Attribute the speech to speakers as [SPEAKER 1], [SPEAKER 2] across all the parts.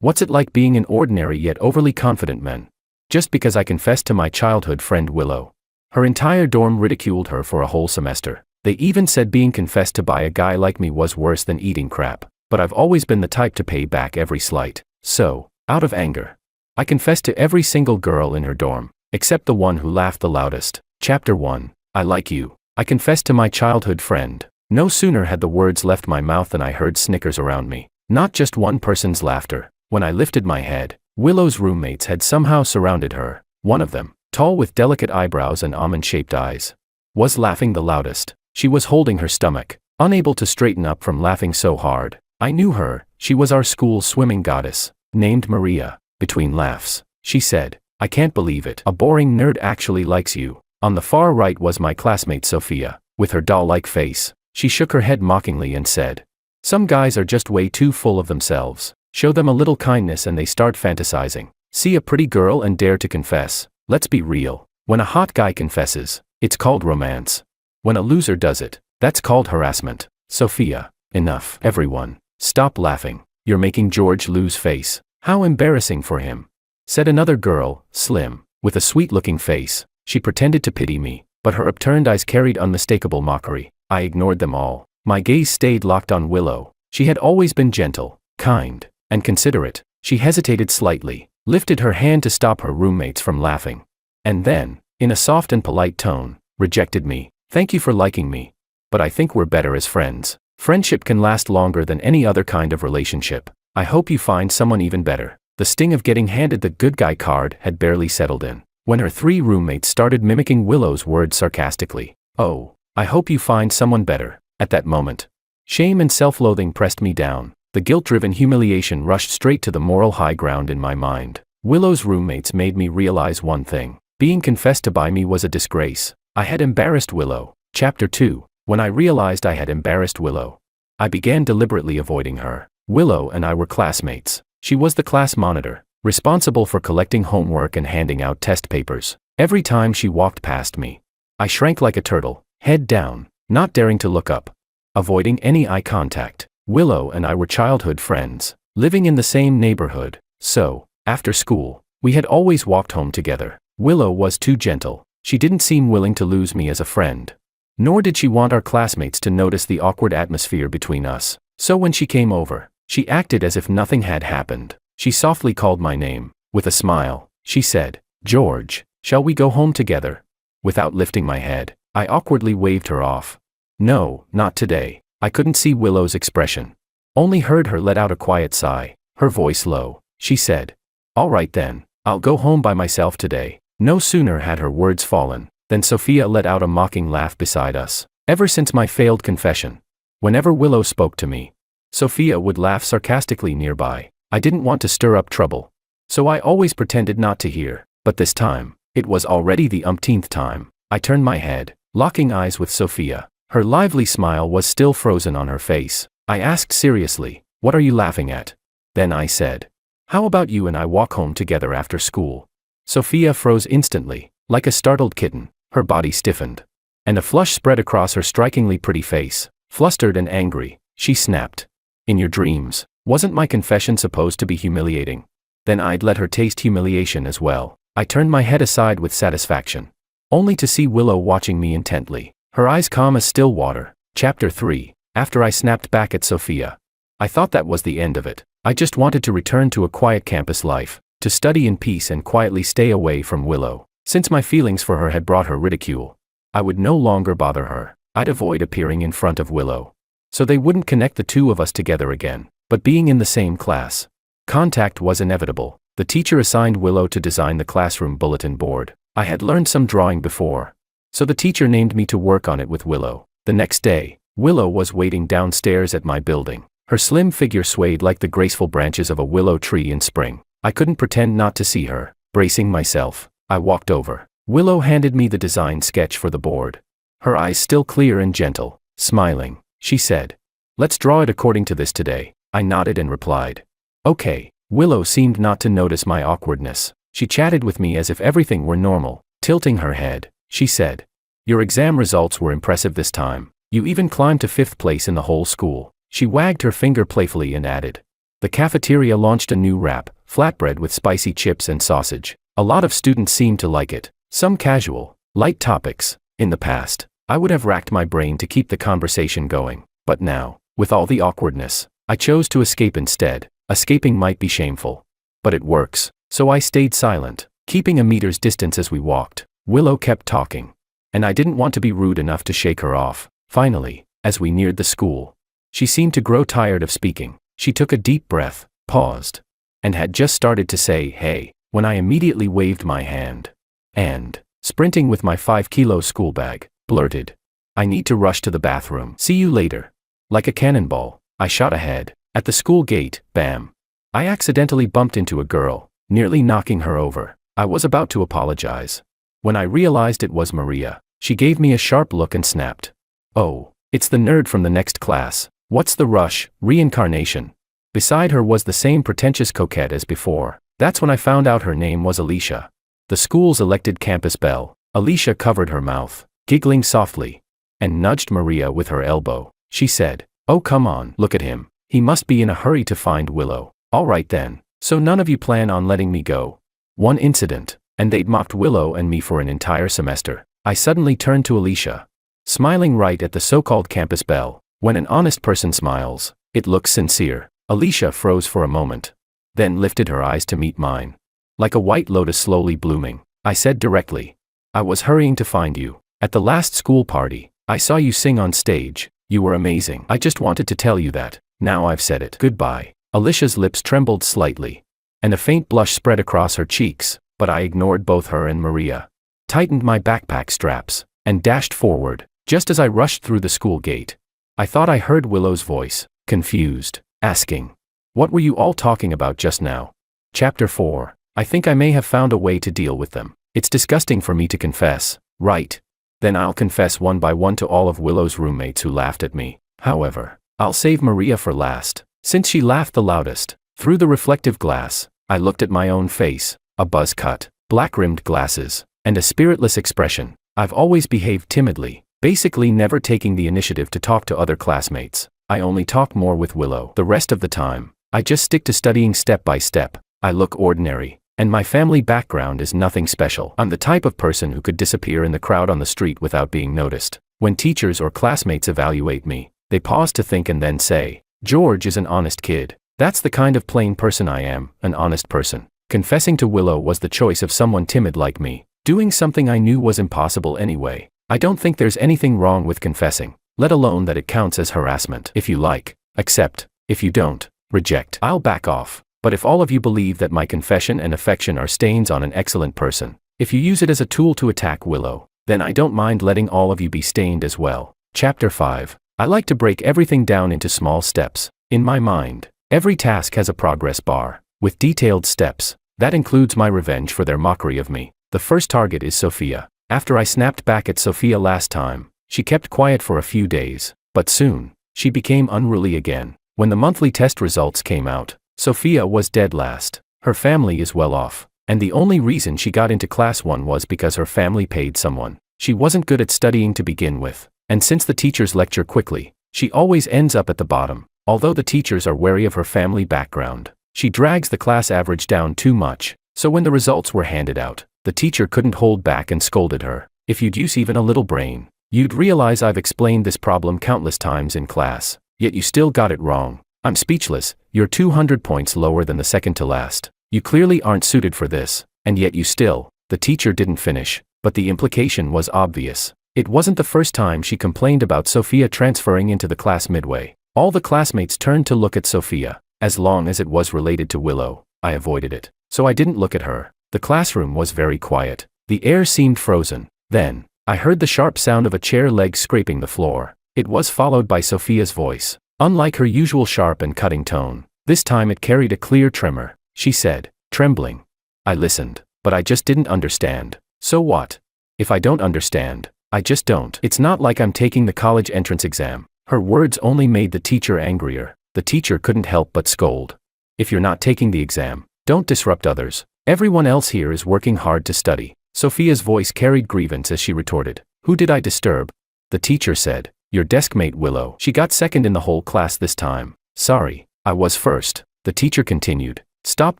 [SPEAKER 1] What's it like being an ordinary yet overly confident man? Just because I confessed to my childhood friend Willow. Her entire dorm ridiculed her for a whole semester. They even said being confessed to by a guy like me was worse than eating crap. But I've always been the type to pay back every slight. So, out of anger, I confessed to every single girl in her dorm, except the one who laughed the loudest. Chapter 1. I like you. I confessed to my childhood friend. No sooner had the words left my mouth than I heard snickers around me. Not just one person's laughter. When I lifted my head, Willow's roommates had somehow surrounded her. One of them, tall with delicate eyebrows and almond-shaped eyes, was laughing the loudest. She was holding her stomach, unable to straighten up from laughing so hard. I knew her. She was our school's swimming goddess, named Maria. Between laughs, she said, "I can't believe it. A boring nerd actually likes you." On the far right was my classmate Sophia. With her doll-like face, she shook her head mockingly and said, "Some guys are just way too full of themselves. Show them a little kindness and they start fantasizing. See a pretty girl and dare to confess. Let's be real. When a hot guy confesses, it's called romance. When a loser does it, that's called harassment." Sophia, enough. Everyone, stop laughing. You're making George lose face. How embarrassing for him, said another girl, slim, with a sweet-looking face. She pretended to pity me, but her upturned eyes carried unmistakable mockery. I ignored them all. My gaze stayed locked on Willow. She had always been gentle, kind, and considerate. She hesitated slightly, lifted her hand to stop her roommates from laughing, and then, in a soft and polite tone, rejected me. "Thank you for liking me, but I think we're better as friends. Friendship can last longer than any other kind of relationship. I hope you find someone even better." The sting of getting handed the good guy card had barely settled in, when her three roommates started mimicking Willow's words sarcastically. "Oh, I hope you find someone better." At that moment, shame and self-loathing pressed me down. The guilt-driven humiliation rushed straight to the moral high ground in my mind. Willow's roommates made me realize one thing. Being confessed to by me was a disgrace. I had embarrassed Willow. Chapter 2. When I realized I had embarrassed Willow, I began deliberately avoiding her. Willow and I were classmates. She was the class monitor, responsible for collecting homework and handing out test papers. Every time she walked past me, I shrank like a turtle, head down, not daring to look up, avoiding any eye contact. Willow and I were childhood friends, living in the same neighborhood, so, after school, we had always walked home together. Willow was too gentle. She didn't seem willing to lose me as a friend. Nor did she want our classmates to notice the awkward atmosphere between us. So when she came over, she acted as if nothing had happened. She softly called my name. With a smile, she said, "George, shall we go home together?" Without lifting my head, I awkwardly waved her off. "No, not today." I couldn't see Willow's expression. Only heard her let out a quiet sigh, her voice low. She said, "All right then, I'll go home by myself today." No sooner had her words fallen, than Sophia let out a mocking laugh beside us. Ever since my failed confession, whenever Willow spoke to me, Sophia would laugh sarcastically nearby. I didn't want to stir up trouble, so I always pretended not to hear. But this time, it was already the umpteenth time. I turned my head, locking eyes with Sophia. Her lively smile was still frozen on her face. I asked seriously, "What are you laughing at?" Then I said, "How about you and I walk home together after school?" Sophia froze instantly, like a startled kitten. Her body stiffened, and a flush spread across her strikingly pretty face. Flustered and angry, she snapped, "In your dreams, wasn't my confession supposed to be humiliating? Then I'd let her taste humiliation as well." I turned my head aside with satisfaction, only to see Willow watching me intently, her eyes calm as still water. Chapter 3. After I snapped back at Sophia, I thought that was the end of it. I just wanted to return to a quiet campus life, to study in peace and quietly stay away from Willow. Since my feelings for her had brought her ridicule, I would no longer bother her. I'd avoid appearing in front of Willow, so they wouldn't connect the two of us together again. But being in the same class, contact was inevitable. The teacher assigned Willow to design the classroom bulletin board. I had learned some drawing before, so the teacher named me to work on it with Willow. The next day, Willow was waiting downstairs at my building. Her slim figure swayed like the graceful branches of a willow tree in spring. I couldn't pretend not to see her. Bracing myself, I walked over. Willow handed me the design sketch for the board. Her eyes still clear and gentle. Smiling, she said, "Let's draw it according to this today." I nodded and replied, "Okay." Willow seemed not to notice my awkwardness. She chatted with me as if everything were normal. Tilting her head, she said, "Your exam results were impressive this time. You even climbed to 5th place in the whole school." She wagged her finger playfully and added, The cafeteria launched a new wrap, flatbread with spicy chips and sausage. A lot of students seemed to like it. Some casual, light topics. In the past, I would have racked my brain to keep the conversation going. But now, with all the awkwardness, I chose to escape instead. Escaping might be shameful. But it works. So I stayed silent, keeping a meter's distance as we walked. Willow kept talking. And I didn't want to be rude enough to shake her off. Finally, as we neared the school, she seemed to grow tired of speaking. She took a deep breath, paused, and had just started to say, "Hey," when I immediately waved my hand. And, sprinting with my 5-kilo school bag, blurted, "I need to rush to the bathroom. See you later." Like a cannonball, I shot ahead. At the school gate, bam. I accidentally bumped into a girl, nearly knocking her over. I was about to apologize. When I realized it was Maria, she gave me a sharp look and snapped, "Oh, it's the nerd from the next class. What's the rush, reincarnation?" Beside her was the same pretentious coquette as before. That's when I found out her name was Alicia. The school's elected campus belle. Alicia covered her mouth, giggling softly, and nudged Maria with her elbow. She said, "Oh come on, look at him. He must be in a hurry to find Willow." All right then, so none of you plan on letting me go? One incident, and they'd mocked Willow and me for an entire semester. I suddenly turned to Alicia, smiling right at the so-called campus belle. When an honest person smiles, it looks sincere. Alicia froze for a moment, then lifted her eyes to meet mine. Like a white lotus slowly blooming, I said directly, "I was hurrying to find you. At the last school party, I saw you sing on stage. You were amazing. I just wanted to tell you that. Now I've said it. Goodbye." Alicia's lips trembled slightly, and a faint blush spread across her cheeks, but I ignored both her and Maria, tightened my backpack straps, and dashed forward. Just as I rushed through the school gate, I thought I heard Willow's voice, confused, asking, "What were you all talking about just now?" Chapter 4. I think I may have found a way to deal with them. It's disgusting for me to confess, right? Then I'll confess one by one to all of Willow's roommates who laughed at me. However, I'll save Maria for last, since she laughed the loudest. Through the reflective glass, I looked at my own face, a buzz cut, black-rimmed glasses, and a spiritless expression. I've always behaved timidly, basically never taking the initiative to talk to other classmates. I only talk more with Willow. The rest of the time, I just stick to studying step by step. I look ordinary, and my family background is nothing special. I'm the type of person who could disappear in the crowd on the street without being noticed. When teachers or classmates evaluate me, they pause to think and then say, "George is an honest kid." That's the kind of plain person I am, an honest person. Confessing to Willow was the choice of someone timid like me, doing something I knew was impossible anyway. I don't think there's anything wrong with confessing, let alone that it counts as harassment. If you like, accept. If you don't, reject. I'll back off. But if all of you believe that my confession and affection are stains on an excellent person, if you use it as a tool to attack Willow, then I don't mind letting all of you be stained as well. Chapter 5. I like to break everything down into small steps. In my mind, every task has a progress bar, with detailed steps. That includes my revenge for their mockery of me. The first target is Sophia. After I snapped back at Sophia last time, she kept quiet for a few days, but soon, she became unruly again. When the monthly test results came out, Sophia was dead last. Her family is well off, and the only reason she got into class 1 was because her family paid someone. She wasn't good at studying to begin with, and since the teachers lecture quickly, she always ends up at the bottom. Although the teachers are wary of her family background, she drags the class average down too much, so when the results were handed out, the teacher couldn't hold back and scolded her. If you'd use even a little brain, you'd realize I've explained this problem countless times in class, yet you still got it wrong. I'm speechless. You're 200 points lower than the second to last. You clearly aren't suited for this, and yet you still. The teacher didn't finish, but the implication was obvious. It wasn't the first time she complained about Sophia transferring into the class midway. All the classmates turned to look at Sophia. As long as it was related to Willow, I avoided it, so I didn't look at her. The classroom was very quiet. The air seemed frozen. Then, I heard the sharp sound of a chair leg scraping the floor. It was followed by Sophia's voice. Unlike her usual sharp and cutting tone, this time it carried a clear tremor. She said, trembling. I listened, but I just didn't understand. So what? If I don't understand, I just don't. It's not like I'm taking the college entrance exam. Her words only made the teacher angrier. The teacher couldn't help but scold. If you're not taking the exam, don't disrupt others. Everyone else here is working hard to study. Sophia's voice carried grievance as she retorted. Who did I disturb? The teacher said, your deskmate Willow. She got second in the whole class this time. Sorry, I was first. The teacher continued. Stop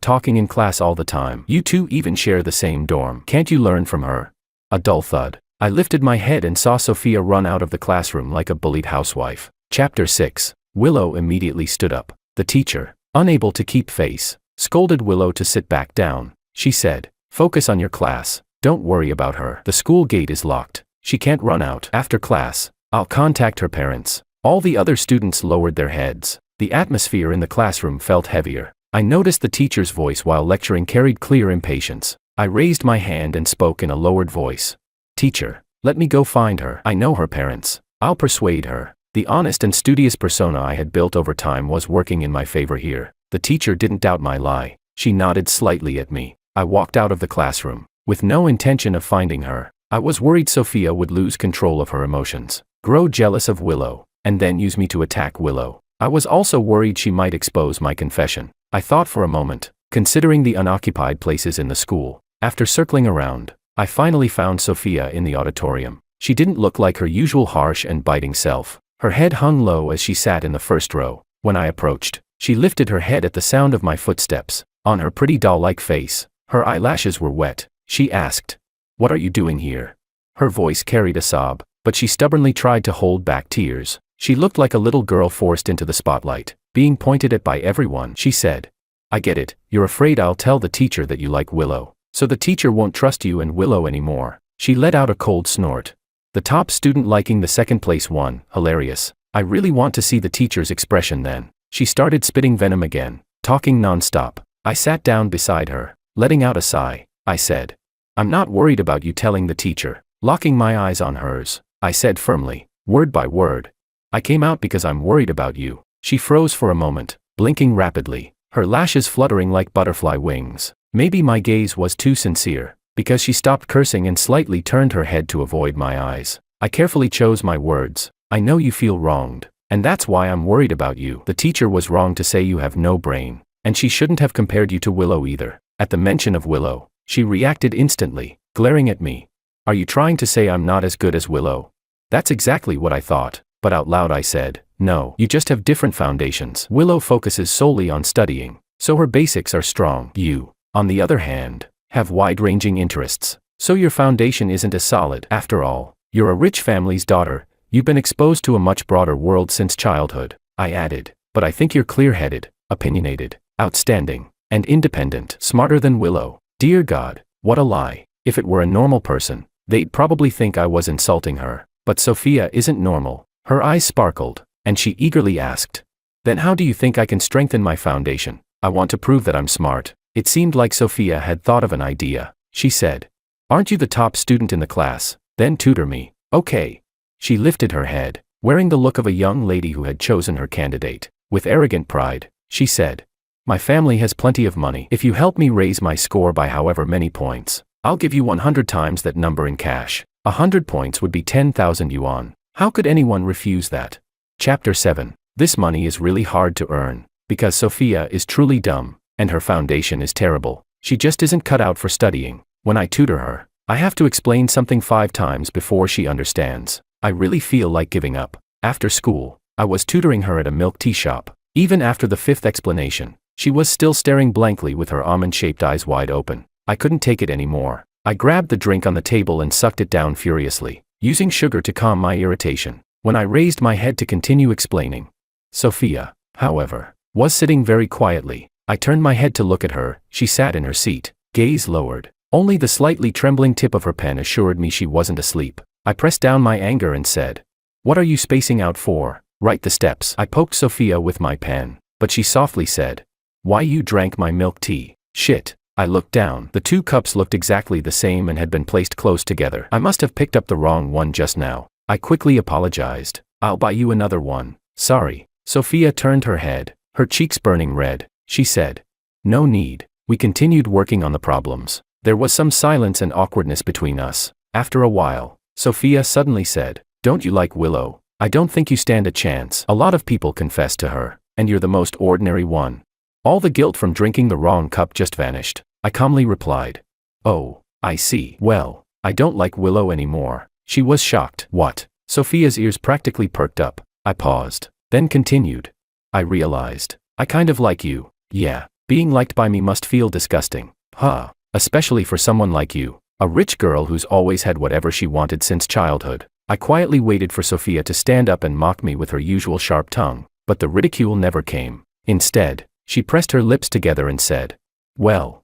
[SPEAKER 1] talking in class all the time. You two even share the same dorm. Can't you learn from her? A dull thud. I lifted my head and saw Sophia run out of the classroom like a bullied housewife. Chapter 6. Willow immediately stood up. The teacher, unable to keep face, scolded Willow to sit back down. She said, focus on your class. Don't worry about her. The school gate is locked. She can't run out. After class, I'll contact her parents. All the other students lowered their heads. The atmosphere in the classroom felt heavier. I noticed the teacher's voice while lecturing carried clear impatience. I raised my hand and spoke in a lowered voice. Teacher, let me go find her. I know her parents. I'll persuade her. The honest and studious persona I had built over time was working in my favor here. The teacher didn't doubt my lie. She nodded slightly at me. I walked out of the classroom, with no intention of finding her. I was worried Sophia would lose control of her emotions, grow jealous of Willow, and then use me to attack Willow. I was also worried she might expose my confession. I thought for a moment, considering the unoccupied places in the school. After circling around, I finally found Sophia in the auditorium. She didn't look like her usual harsh and biting self. Her head hung low as she sat in the first row. When I approached, she lifted her head at the sound of my footsteps. On her pretty doll-like face, her eyelashes were wet. She asked, "What are you doing here?" Her voice carried a sob, but she stubbornly tried to hold back tears. She looked like a little girl forced into the spotlight, being pointed at by everyone. She said, "I get it, you're afraid I'll tell the teacher that you like Willow, so the teacher won't trust you and Willow anymore." She let out a cold snort. The top student liking the second place one, hilarious. I really want to see the teacher's expression then. She started spitting venom again, talking non-stop. I sat down beside her, letting out a sigh. I said, "I'm not worried about you telling the teacher." Locking my eyes on hers, I said firmly, word by word, "I came out because I'm worried about you." She froze for a moment, blinking rapidly, her lashes fluttering like butterfly wings. Maybe my gaze was too sincere, because she stopped cursing and slightly turned her head to avoid my eyes. I carefully chose my words. "I know you feel wronged, and that's why I'm worried about you. The teacher was wrong to say you have no brain, and she shouldn't have compared you to Willow either." At the mention of Willow, she reacted instantly, glaring at me. "Are you trying to say I'm not as good as Willow?" That's exactly what I thought, but out loud I said, "No, you just have different foundations. Willow focuses solely on studying, so her basics are strong. You, on the other hand, have wide-ranging interests, so your foundation isn't as solid. After all, you're a rich family's daughter. You've been exposed to a much broader world since childhood." I added, "But I think you're clear-headed, opinionated, outstanding, and independent. Smarter than Willow." Dear God, what a lie. If it were a normal person, they'd probably think I was insulting her. But Sophia isn't normal. Her eyes sparkled, and she eagerly asked, "Then how do you think I can strengthen my foundation?" "I want to prove that I'm smart." It seemed like Sophia had thought of an idea. She said, "Aren't you the top student in the class? Then tutor me." "Okay." She lifted her head, wearing the look of a young lady who had chosen her candidate. With arrogant pride, she said, "My family has plenty of money. If you help me raise my score by however many points, I'll give you 100 times that number in cash. 100 points would be 10,000 yuan. How could anyone refuse that?" Chapter 7. This money is really hard to earn, because Sophia is truly dumb, and her foundation is terrible. She just isn't cut out for studying. When I tutor her, I have to explain something 5 times before she understands. I really feel like giving up. After school, I was tutoring her at a milk tea shop. Even after the 5th explanation, she was still staring blankly with her almond-shaped eyes wide open. I couldn't take it anymore. I grabbed the drink on the table and sucked it down furiously, using sugar to calm my irritation. When I raised my head to continue explaining, Sophia, however, was sitting very quietly. I turned my head to look at her. She sat in her seat, gaze lowered. Only the slightly trembling tip of her pen assured me she wasn't asleep. I pressed down my anger and said, "What are you spacing out for? Write the steps." I poked Sophia with my pen, but she softly said, "Why you drank my milk tea?" Shit. I looked down. The 2 cups looked exactly the same and had been placed close together. I must have picked up the wrong one just now. I quickly apologized. "I'll buy you another one." "Sorry." Sophia turned her head, her cheeks burning red. She said, "No need." We continued working on the problems. There was some silence and awkwardness between us. After a while, Sophia suddenly said, "Don't you like Willow? I don't think you stand a chance. A lot of people confess to her, and you're the most ordinary one." All the guilt from drinking the wrong cup just vanished. I calmly replied, "Oh, I see. Well, I don't like Willow anymore." She was shocked. "What?" Sophia's ears practically perked up. I paused, then continued, "I realized, I kind of like you." Yeah, being liked by me must feel disgusting. Huh. Especially for someone like you. A rich girl who's always had whatever she wanted since childhood. I quietly waited for Sophia to stand up and mock me with her usual sharp tongue, but the ridicule never came. Instead, she pressed her lips together and said, "Well,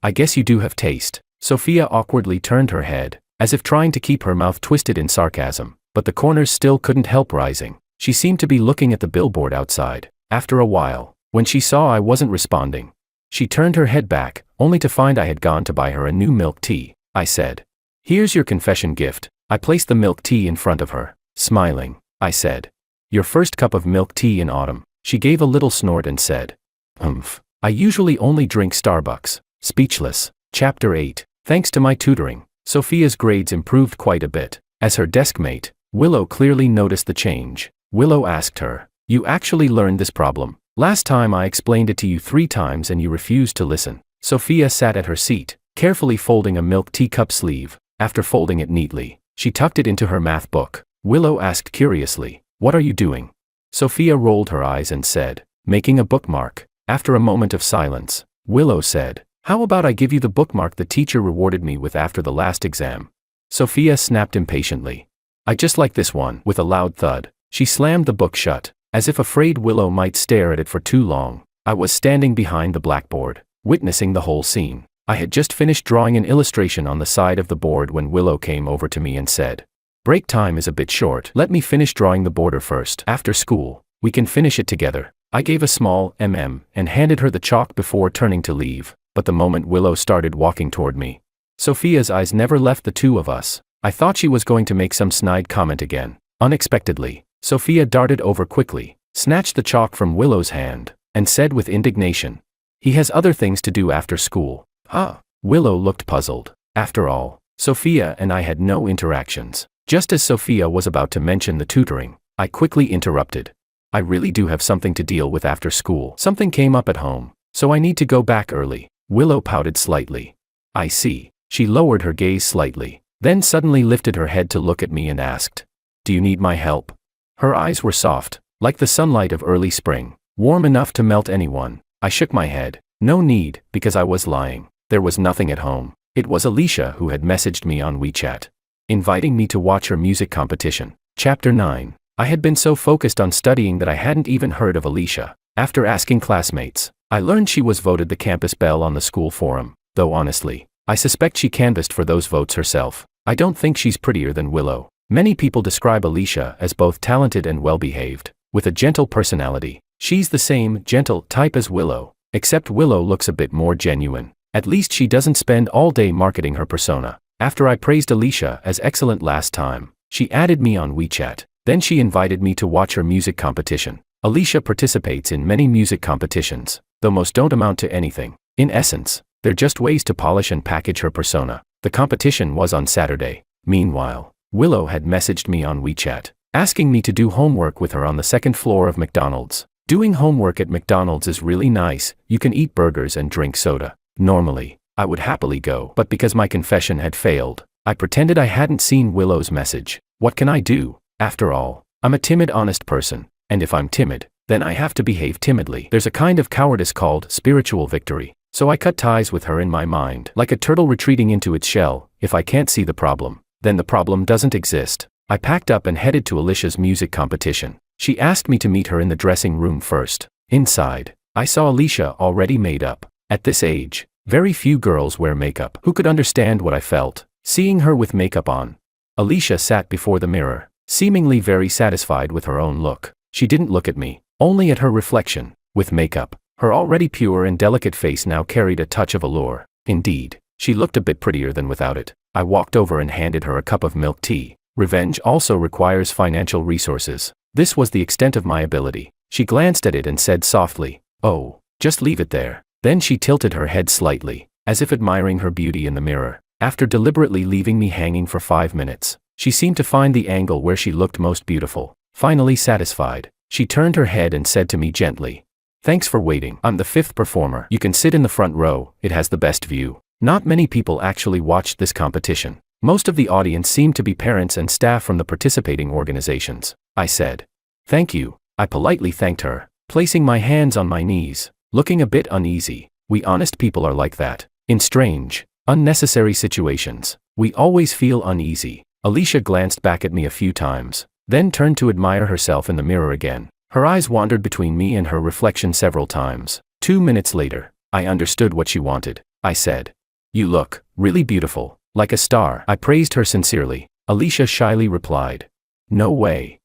[SPEAKER 1] I guess you do have taste." Sophia awkwardly turned her head, as if trying to keep her mouth twisted in sarcasm, but the corners still couldn't help rising. She seemed to be looking at the billboard outside. After a while, when she saw I wasn't responding, she turned her head back, only to find I had gone to buy her a new milk tea. I said, "Here's your confession gift." I placed the milk tea in front of her. Smiling, I said, "Your first cup of milk tea in autumn." She gave a little snort and said, "Humph. I usually only drink Starbucks." Speechless. Chapter 8. Thanks to my tutoring, Sophia's grades improved quite a bit. As her desk mate, Willow clearly noticed the change. Willow asked her, "You actually learned this problem? Last time I explained it to you 3 times and you refused to listen." Sophia sat at her seat, carefully folding a milk teacup sleeve. After folding it neatly, she tucked it into her math book. Willow asked curiously, "What are you doing?" Sophia rolled her eyes and said, "Making a bookmark." After a moment of silence, Willow said, "How about I give you the bookmark the teacher rewarded me with after the last exam?" Sophia snapped impatiently, "I just like this one." With a loud thud, she slammed the book shut, as if afraid Willow might stare at it for too long. I was standing behind the blackboard, witnessing the whole scene. I had just finished drawing an illustration on the side of the board when Willow came over to me and said, "Break time is a bit short. Let me finish drawing the border first. After school, we can finish it together." I gave a small and handed her the chalk before turning to leave, but the moment Willow started walking toward me, Sophia's eyes never left the two of us. I thought she was going to make some snide comment again. Unexpectedly, Sophia darted over quickly, snatched the chalk from Willow's hand, and said with indignation, "He has other things to do after school." Huh? Willow looked puzzled. After all, Sophia and I had no interactions. Just as Sophia was about to mention the tutoring, I quickly interrupted. "I really do have something to deal with after school. Something came up at home, so I need to go back early." Willow pouted slightly. "I see." She lowered her gaze slightly, then suddenly lifted her head to look at me and asked, "Do you need my help?" Her eyes were soft, like the sunlight of early spring, warm enough to melt anyone. I shook my head. No need, because I was lying. There was nothing at home. It was Alicia who had messaged me on WeChat, inviting me to watch her music competition. Chapter 9. I had been so focused on studying that I hadn't even heard of Alicia. After asking classmates, I learned she was voted the campus belle on the school forum, though honestly, I suspect she canvassed for those votes herself. I don't think she's prettier than Willow. Many people describe Alicia as both talented and well-behaved, with a gentle personality. She's the same gentle type as Willow, except Willow looks a bit more genuine. At least she doesn't spend all day marketing her persona. After I praised Alicia as excellent last time, she added me on WeChat. Then she invited me to watch her music competition. Alicia participates in many music competitions, though most don't amount to anything. In essence, they're just ways to polish and package her persona. The competition was on Saturday. Meanwhile, Willow had messaged me on WeChat, asking me to do homework with her on the 2nd floor of McDonald's. Doing homework at McDonald's is really nice. You can eat burgers and drink soda. Normally, I would happily go, but because my confession had failed, I pretended I hadn't seen Willow's message. What can I do? After all, I'm a timid, honest person, and if I'm timid, then I have to behave timidly. There's a kind of cowardice called spiritual victory. So I cut ties with her in my mind, like a turtle retreating into its shell. If I can't see the problem, then the problem doesn't exist. I packed up and headed to Alicia's music competition. She asked me to meet her in the dressing room first. Inside, I saw Alicia already made up. At this age, very few girls wear makeup. Who could understand what I felt, seeing her with makeup on? Alicia sat before the mirror, seemingly very satisfied with her own look. She didn't look at me, only at her reflection. With makeup, her already pure and delicate face now carried a touch of allure. Indeed, she looked a bit prettier than without it. I walked over and handed her a cup of milk tea. Revenge also requires financial resources. This was the extent of my ability. She glanced at it and said softly, "Oh, just leave it there." Then she tilted her head slightly, as if admiring her beauty in the mirror. After deliberately leaving me hanging for 5 minutes, she seemed to find the angle where she looked most beautiful. Finally satisfied, she turned her head and said to me gently, "Thanks for waiting. I'm the 5th performer. You can sit in the front row, it has the best view." Not many people actually watched this competition. Most of the audience seemed to be parents and staff from the participating organizations. I said, "Thank you." I politely thanked her, placing my hands on my knees. looking a bit uneasy. We honest people are like that. In strange, unnecessary situations, we always feel uneasy. Alicia glanced back at me a few times, then turned to admire herself in the mirror again. Her eyes wandered between me and her reflection several times. 2 minutes later, I understood what she wanted. I said, "You look really beautiful, like a star." I praised her sincerely. Alicia shyly replied, "No way.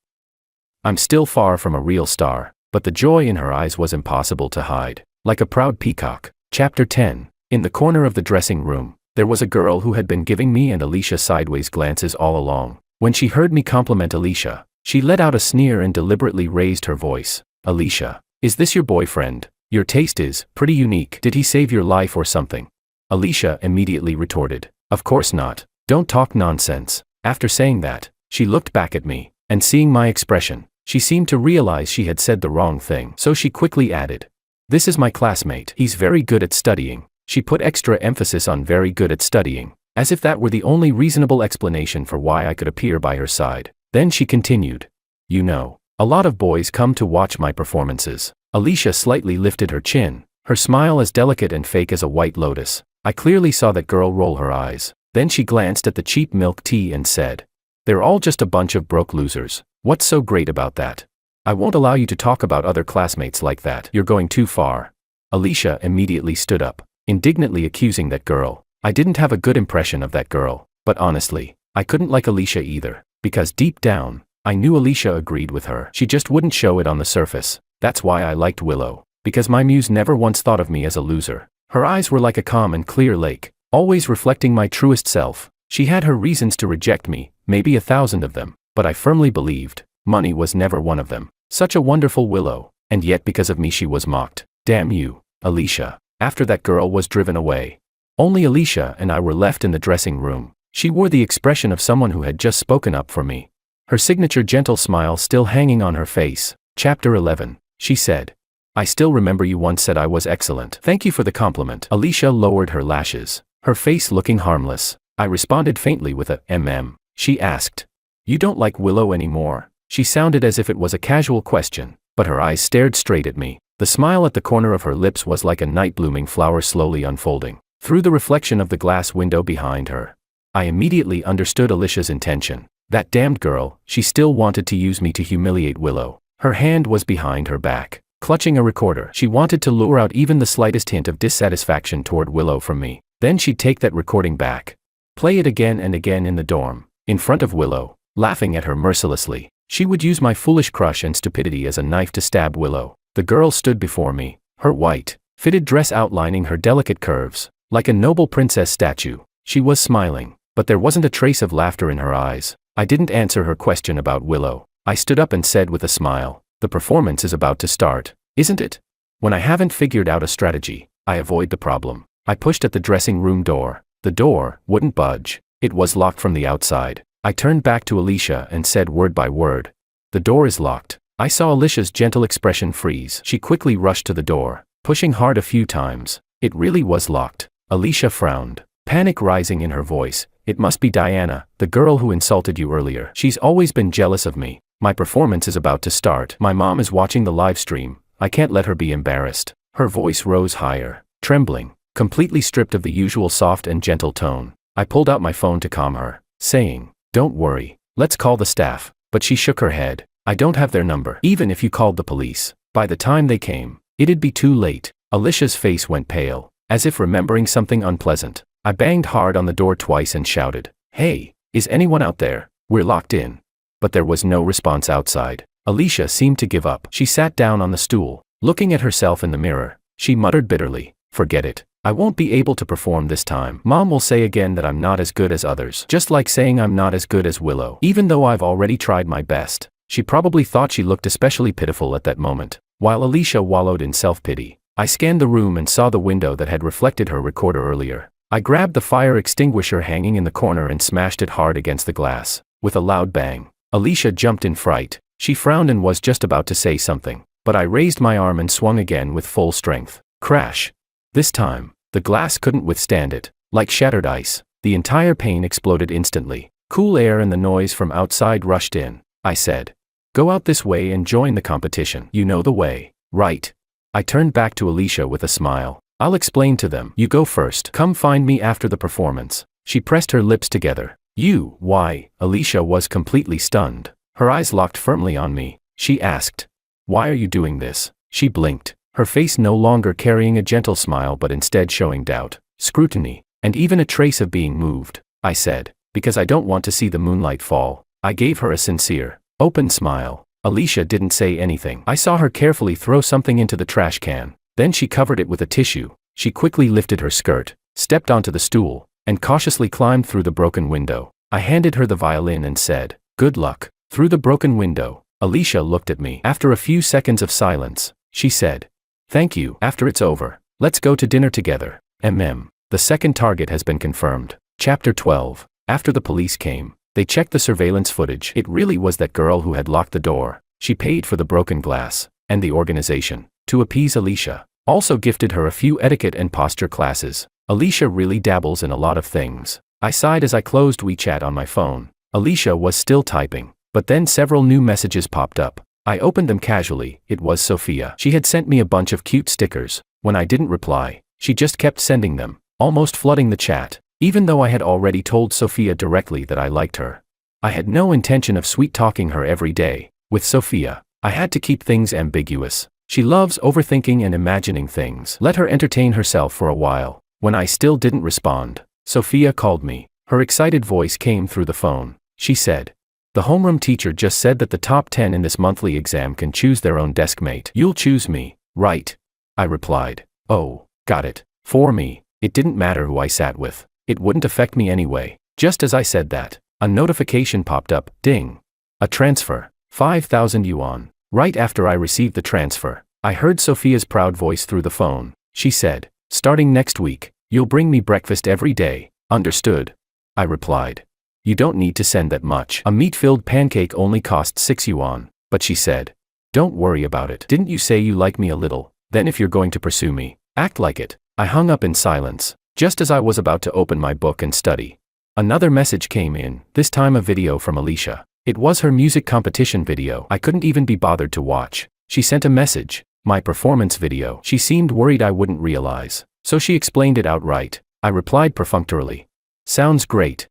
[SPEAKER 1] I'm still far from a real star," but the joy in her eyes was impossible to hide. Like a proud peacock. Chapter 10. In the corner of the dressing room, there was a girl who had been giving me and Alicia sideways glances all along. When she heard me compliment Alicia, she let out a sneer and deliberately raised her voice. "Alicia, is this your boyfriend? Your taste is pretty unique. Did he save your life or something?" Alicia immediately retorted, "Of course not. Don't talk nonsense." After saying that, she looked back at me, and seeing my expression, she seemed to realize she had said the wrong thing. So she quickly added, "This is my classmate. He's very good at studying." She put extra emphasis on very good at studying, as if that were the only reasonable explanation for why I could appear by her side. Then she continued, "You know, a lot of boys come to watch my performances." Alicia slightly lifted her chin, her smile as delicate and fake as a white lotus. I clearly saw that girl roll her eyes. Then she glanced at the cheap milk tea and said, "They're all just a bunch of broke losers. What's so great about that? I won't allow you to talk about other classmates like that. You're going too far." Alicia immediately stood up, indignantly accusing that girl. I didn't have a good impression of that girl, but honestly, I couldn't like Alicia either, because deep down, I knew Alicia agreed with her. She just wouldn't show it on the surface. That's why I liked Willow, because my muse never once thought of me as a loser. Her eyes were like a calm and clear lake, always reflecting my truest self. She had her reasons to reject me, maybe 1,000 of them, but I firmly believed money was never one of them. Such a wonderful Willow, and yet because of me she was mocked. Damn you, Alicia. After that girl was driven away, only Alicia and I were left in the dressing room. She wore the expression of someone who had just spoken up for me, her signature gentle smile still hanging on her face. Chapter 11. She said, "I still remember you once said I was excellent. Thank you for the compliment." Alicia lowered her lashes, her face looking harmless. I responded faintly with a "mm." She asked, "You don't like Willow anymore?" She sounded as if it was a casual question, but her eyes stared straight at me. The smile at the corner of her lips was like a night-blooming flower slowly unfolding through the reflection of the glass window behind her. I immediately understood Alicia's intention. That damned girl, she still wanted to use me to humiliate Willow. Her hand was behind her back, clutching a recorder. She wanted to lure out even the slightest hint of dissatisfaction toward Willow from me. Then she'd take that recording back, play it again and again in the dorm, in front of Willow, laughing at her mercilessly. She would use my foolish crush and stupidity as a knife to stab Willow. The girl stood before me, her white, fitted dress outlining her delicate curves, like a noble princess statue. She was smiling, but there wasn't a trace of laughter in her eyes. I didn't answer her question about Willow. I stood up and said with a smile, "The performance is about to start, isn't it?" When I haven't figured out a strategy, I avoid the problem. I pushed at the dressing room door. The door wouldn't budge. It was locked from the outside. I turned back to Alicia and said word by word, "The door is locked." I saw Alicia's gentle expression freeze. She quickly rushed to the door, pushing hard a few times. It really was locked. Alicia frowned, panic rising in her voice. "It must be Diana, the girl who insulted you earlier. She's always been jealous of me. My performance is about to start. My mom is watching the live stream. I can't let her be embarrassed." Her voice rose higher, trembling, completely stripped of the usual soft and gentle tone. I pulled out my phone to calm her, saying, "Don't worry, let's call the staff." But she shook her head. "I don't have their number. Even if you called the police, by the time they came, it'd be too late." Alicia's face went pale, as if remembering something unpleasant. I banged hard on the door twice and shouted, "Hey, is anyone out there? We're locked in." But there was no response outside. Alicia seemed to give up. She sat down on the stool, looking at herself in the mirror. She muttered bitterly, "Forget it. I won't be able to perform this time. Mom will say again that I'm not as good as others. Just like saying I'm not as good as Willow. Even though I've already tried my best." She probably thought she looked especially pitiful at that moment. While Alicia wallowed in self-pity, I scanned the room and saw the window that had reflected her recorder earlier. I grabbed the fire extinguisher hanging in the corner and smashed it hard against the glass. With a loud bang, Alicia jumped in fright. She frowned and was just about to say something, but I raised my arm and swung again with full strength. Crash! This time, the glass couldn't withstand it. Like shattered ice, the entire pane exploded instantly. Cool air and the noise from outside rushed in. I said, "Go out this way and join the competition. You know the way, right?" I turned back to Alicia with a smile. I'll explain to them. You go first. Come find me after the performance. She pressed her lips together. You, why? Alicia was completely stunned. Her eyes locked firmly on me. She asked, why are you doing this? She blinked, her face no longer carrying a gentle smile but instead showing doubt, scrutiny, and even a trace of being moved. I said, because I don't want to see the moonlight fall. I gave her a sincere, open smile. Alicia didn't say anything. I saw her carefully throw something into the trash can. Then she covered it with a tissue. She quickly lifted her skirt, stepped onto the stool, and cautiously climbed through the broken window. I handed her the violin and said, good luck. Through the broken window, Alicia looked at me. After a few seconds of silence, she said, thank you. After it's over, let's go to dinner together. The second target has been confirmed. Chapter 12. After the police came, they checked the surveillance footage. It really was that girl who had locked the door. She paid for the broken glass, and the organization, to appease Alicia, also gifted her a few etiquette and posture classes. Alicia really dabbles in a lot of things. I sighed as I closed WeChat on my phone. Alicia was still typing, but then several new messages popped up. I opened them casually. It was Sophia. She had sent me a bunch of cute stickers. When I didn't reply, she just kept sending them, almost flooding the chat. Even though I had already told Sophia directly that I liked her, I had no intention of sweet-talking her every day. With Sophia, I had to keep things ambiguous. She loves overthinking and imagining things. Let her entertain herself for a while. When I still didn't respond, Sophia called me. Her excited voice came through the phone. She said, the homeroom teacher just said that the top 10 in this monthly exam can choose their own desk mate. You'll choose me, right? I replied, oh, got it. For me, it didn't matter who I sat with. It wouldn't affect me anyway. Just as I said that, a notification popped up. Ding. A transfer. 5,000 yuan. Right after I received the transfer, I heard Sophia's proud voice through the phone. She said, starting next week, you'll bring me breakfast every day. Understood? I replied. You don't need to send that much. A meat-filled pancake only costs 6 yuan. But she said, don't worry about it. Didn't you say you like me a little? Then if you're going to pursue me, act like it. I hung up in silence, just as I was about to open my book and study. Another message came in, this time a video from Alicia. It was her music competition video. I couldn't even be bothered to watch. She sent a message, my performance video. She seemed worried I wouldn't realize, so she explained it outright. I replied perfunctorily. Sounds great,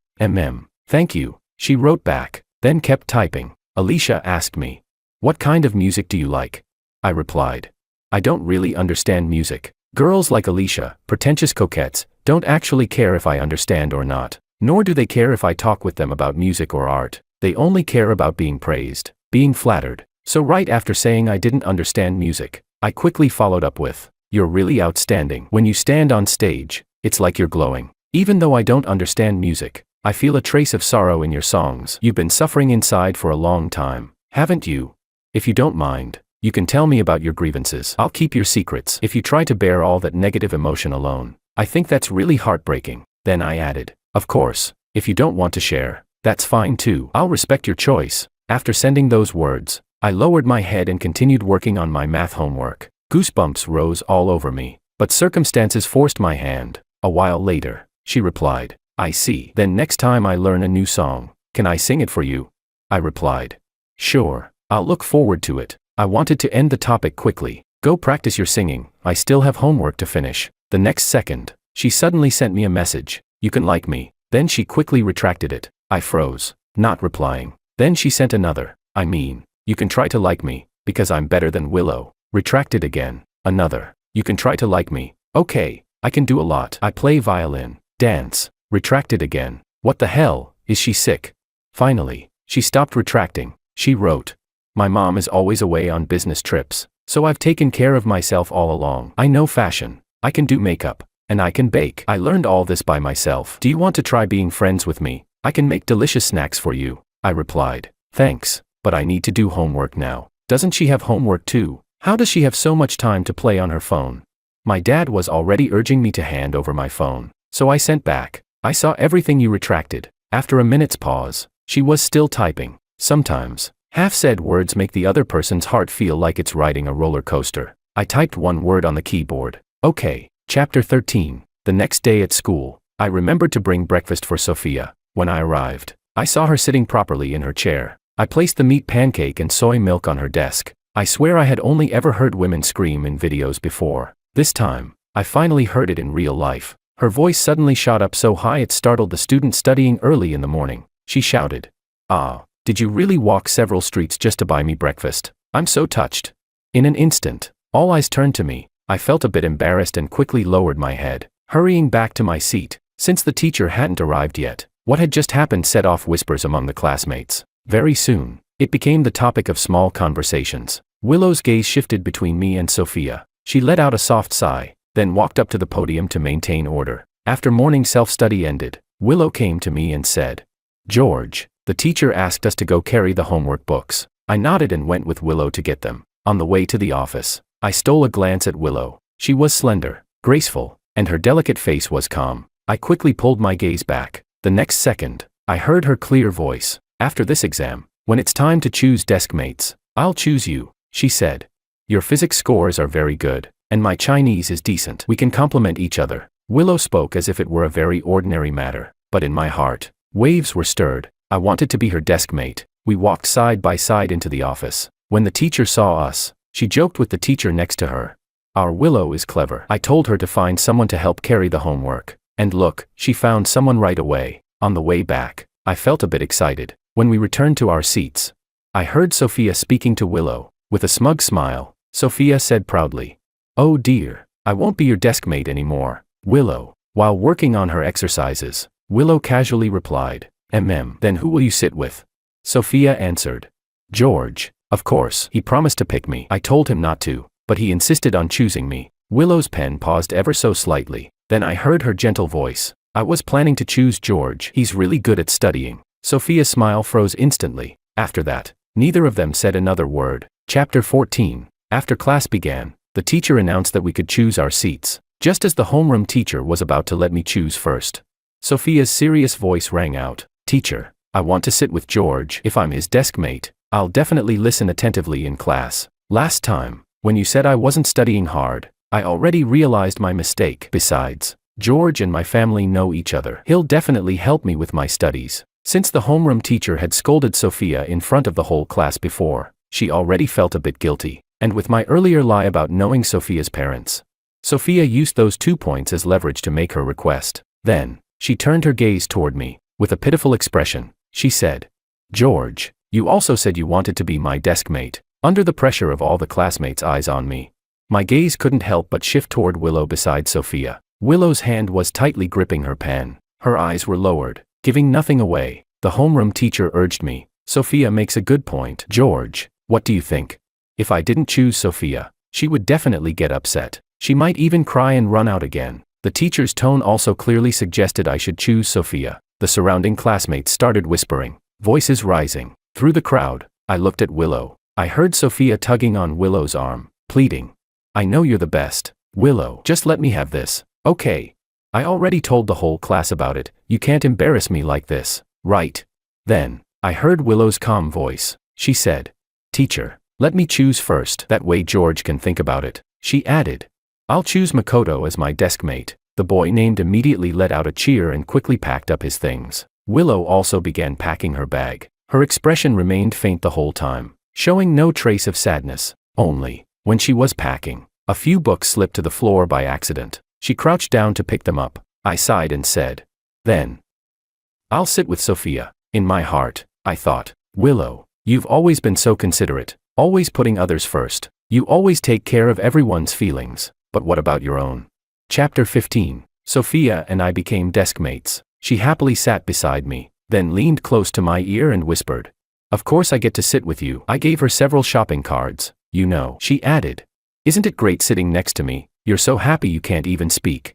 [SPEAKER 1] Thank you, she wrote back, then kept typing. Alicia asked me, what kind of music do you like? I replied, I don't really understand music. Girls like Alicia, pretentious coquettes, don't actually care if I understand or not, nor do they care if I talk with them about music or art. They only care about being praised, being flattered. So right after saying I didn't understand music, I quickly followed up with, you're really outstanding. When you stand on stage, it's like you're glowing. Even though I don't understand music, I feel a trace of sorrow in your songs. You've been suffering inside for a long time, haven't you? If you don't mind, you can tell me about your grievances. I'll keep your secrets. If you try to bear all that negative emotion alone, I think that's really heartbreaking. Then I added, of course, if you don't want to share, that's fine too. I'll respect your choice. After sending those words, I lowered my head and continued working on my math homework. Goosebumps rose all over me, but circumstances forced my hand. A while later, she replied, I see. Then next time I learn a new song, can I sing it for you? I replied, sure, I'll look forward to it. I wanted to end the topic quickly. Go practice your singing, I still have homework to finish. The next second, she suddenly sent me a message, you can like me. Then she quickly retracted it. I froze, not replying. Then she sent another, I mean, you can try to like me, because I'm better than Willow. Retracted again. Another, you can try to like me. Okay, I can do a lot. I play violin, dance. Retracted again. What the hell, is she sick? Finally, she stopped retracting. She wrote, my mom is always away on business trips, so I've taken care of myself all along. I know fashion, I can do makeup, and I can bake. I learned all this by myself. Do you want to try being friends with me? I can make delicious snacks for you. I replied, thanks, but I need to do homework now. Doesn't she have homework too? How does she have so much time to play on her phone? My dad was already urging me to hand over my phone, so I sent back, I saw everything you retracted. After a minute's pause, she was still typing. Sometimes, half-said words make the other person's heart feel like it's riding a roller coaster. I typed one word on the keyboard. Okay. Chapter 13. The next day at school, I remembered to bring breakfast for Sophia. When I arrived, I saw her sitting properly in her chair. I placed the meat pancake and soy milk on her desk. I swear I had only ever heard women scream in videos before. This time, I finally heard it in real life. Her voice suddenly shot up so high it startled the student studying early in the morning. She shouted, "Ah, did you really walk several streets just to buy me breakfast? I'm so touched." In an instant, all eyes turned to me. I felt a bit embarrassed and quickly lowered my head, hurrying back to my seat. Since the teacher hadn't arrived yet, what had just happened set off whispers among the classmates. Very soon, it became the topic of small conversations. Willow's gaze shifted between me and Sophia. She let out a soft sigh, then walked up to the podium to maintain order. After morning self-study ended, Willow came to me and said, "George, the teacher asked us to go carry the homework books." I nodded and went with Willow to get them. On the way to the office, I stole a glance at Willow. She was slender, graceful, and her delicate face was calm. I quickly pulled my gaze back. The next second, I heard her clear voice. "After this exam, when it's time to choose desk mates, I'll choose you," she said. "Your physics scores are very good, and my Chinese is decent. We can complement each other." Willow spoke as if it were a very ordinary matter, but in my heart, waves were stirred. I wanted to be her desk mate. We walked side by side into the office. When the teacher saw us, she joked with the teacher next to her. "Our Willow is clever." I told her to find someone to help carry the homework. And look, she found someone right away. On the way back, I felt a bit excited. When we returned to our seats, I heard Sophia speaking to Willow. With a smug smile, Sophia said proudly, "Oh dear, I won't be your desk mate anymore, Willow." While working on her exercises, Willow casually replied, Then who will you sit with?" Sophia answered, "George." Of course, he promised to pick me. I told him not to, but he insisted on choosing me. Willow's pen paused ever so slightly. Then I heard her gentle voice. "I was planning to choose George. He's really good at studying." Sophia's smile froze instantly. After that, neither of them said another word. Chapter 14. After class began, the teacher announced that we could choose our seats, just as the homeroom teacher was about to let me choose first. Sophia's serious voice rang out, "Teacher, I want to sit with George. If I'm his desk mate, I'll definitely listen attentively in class. Last time, when you said I wasn't studying hard, I already realized my mistake. Besides, George and my family know each other. He'll definitely help me with my studies." Since the homeroom teacher had scolded Sophia in front of the whole class before, she already felt a bit guilty. And with my earlier lie about knowing Sophia's parents, Sophia used those 2 points as leverage to make her request. Then, she turned her gaze toward me. With a pitiful expression, she said, "George, you also said you wanted to be my desk mate." Under the pressure of all the classmates' eyes on me, my gaze couldn't help but shift toward Willow beside Sophia. Willow's hand was tightly gripping her pen. Her eyes were lowered, giving nothing away. The homeroom teacher urged me, "Sophia makes a good point. George, what do you think?" If I didn't choose Sophia, she would definitely get upset. She might even cry and run out again. The teacher's tone also clearly suggested I should choose Sophia. The surrounding classmates started whispering, voices rising. Through the crowd, I looked at Willow. I heard Sophia tugging on Willow's arm, pleading, "I know you're the best. Willow, just let me have this, okay? I already told the whole class about it. You can't embarrass me like this, right?" Then, I heard Willow's calm voice. She said, "Teacher, let me choose first. That way George can think about it." She added, "I'll choose Makoto as my desk mate." The boy named immediately let out a cheer and quickly packed up his things. Willow also began packing her bag. Her expression remained faint the whole time, showing no trace of sadness. Only, when she was packing, a few books slipped to the floor by accident. She crouched down to pick them up. I sighed and said, "Then I'll sit with Sophia." In my heart, I thought, "Willow, you've always been so considerate, always putting others first. You always take care of everyone's feelings, but what about your own?" Chapter 15. Sophia and I became desk mates. She happily sat beside me, then leaned close to my ear and whispered, "Of course I get to sit with you." I gave her several shopping cards. "You know," she added, "isn't it great sitting next to me? You're so happy you can't even speak.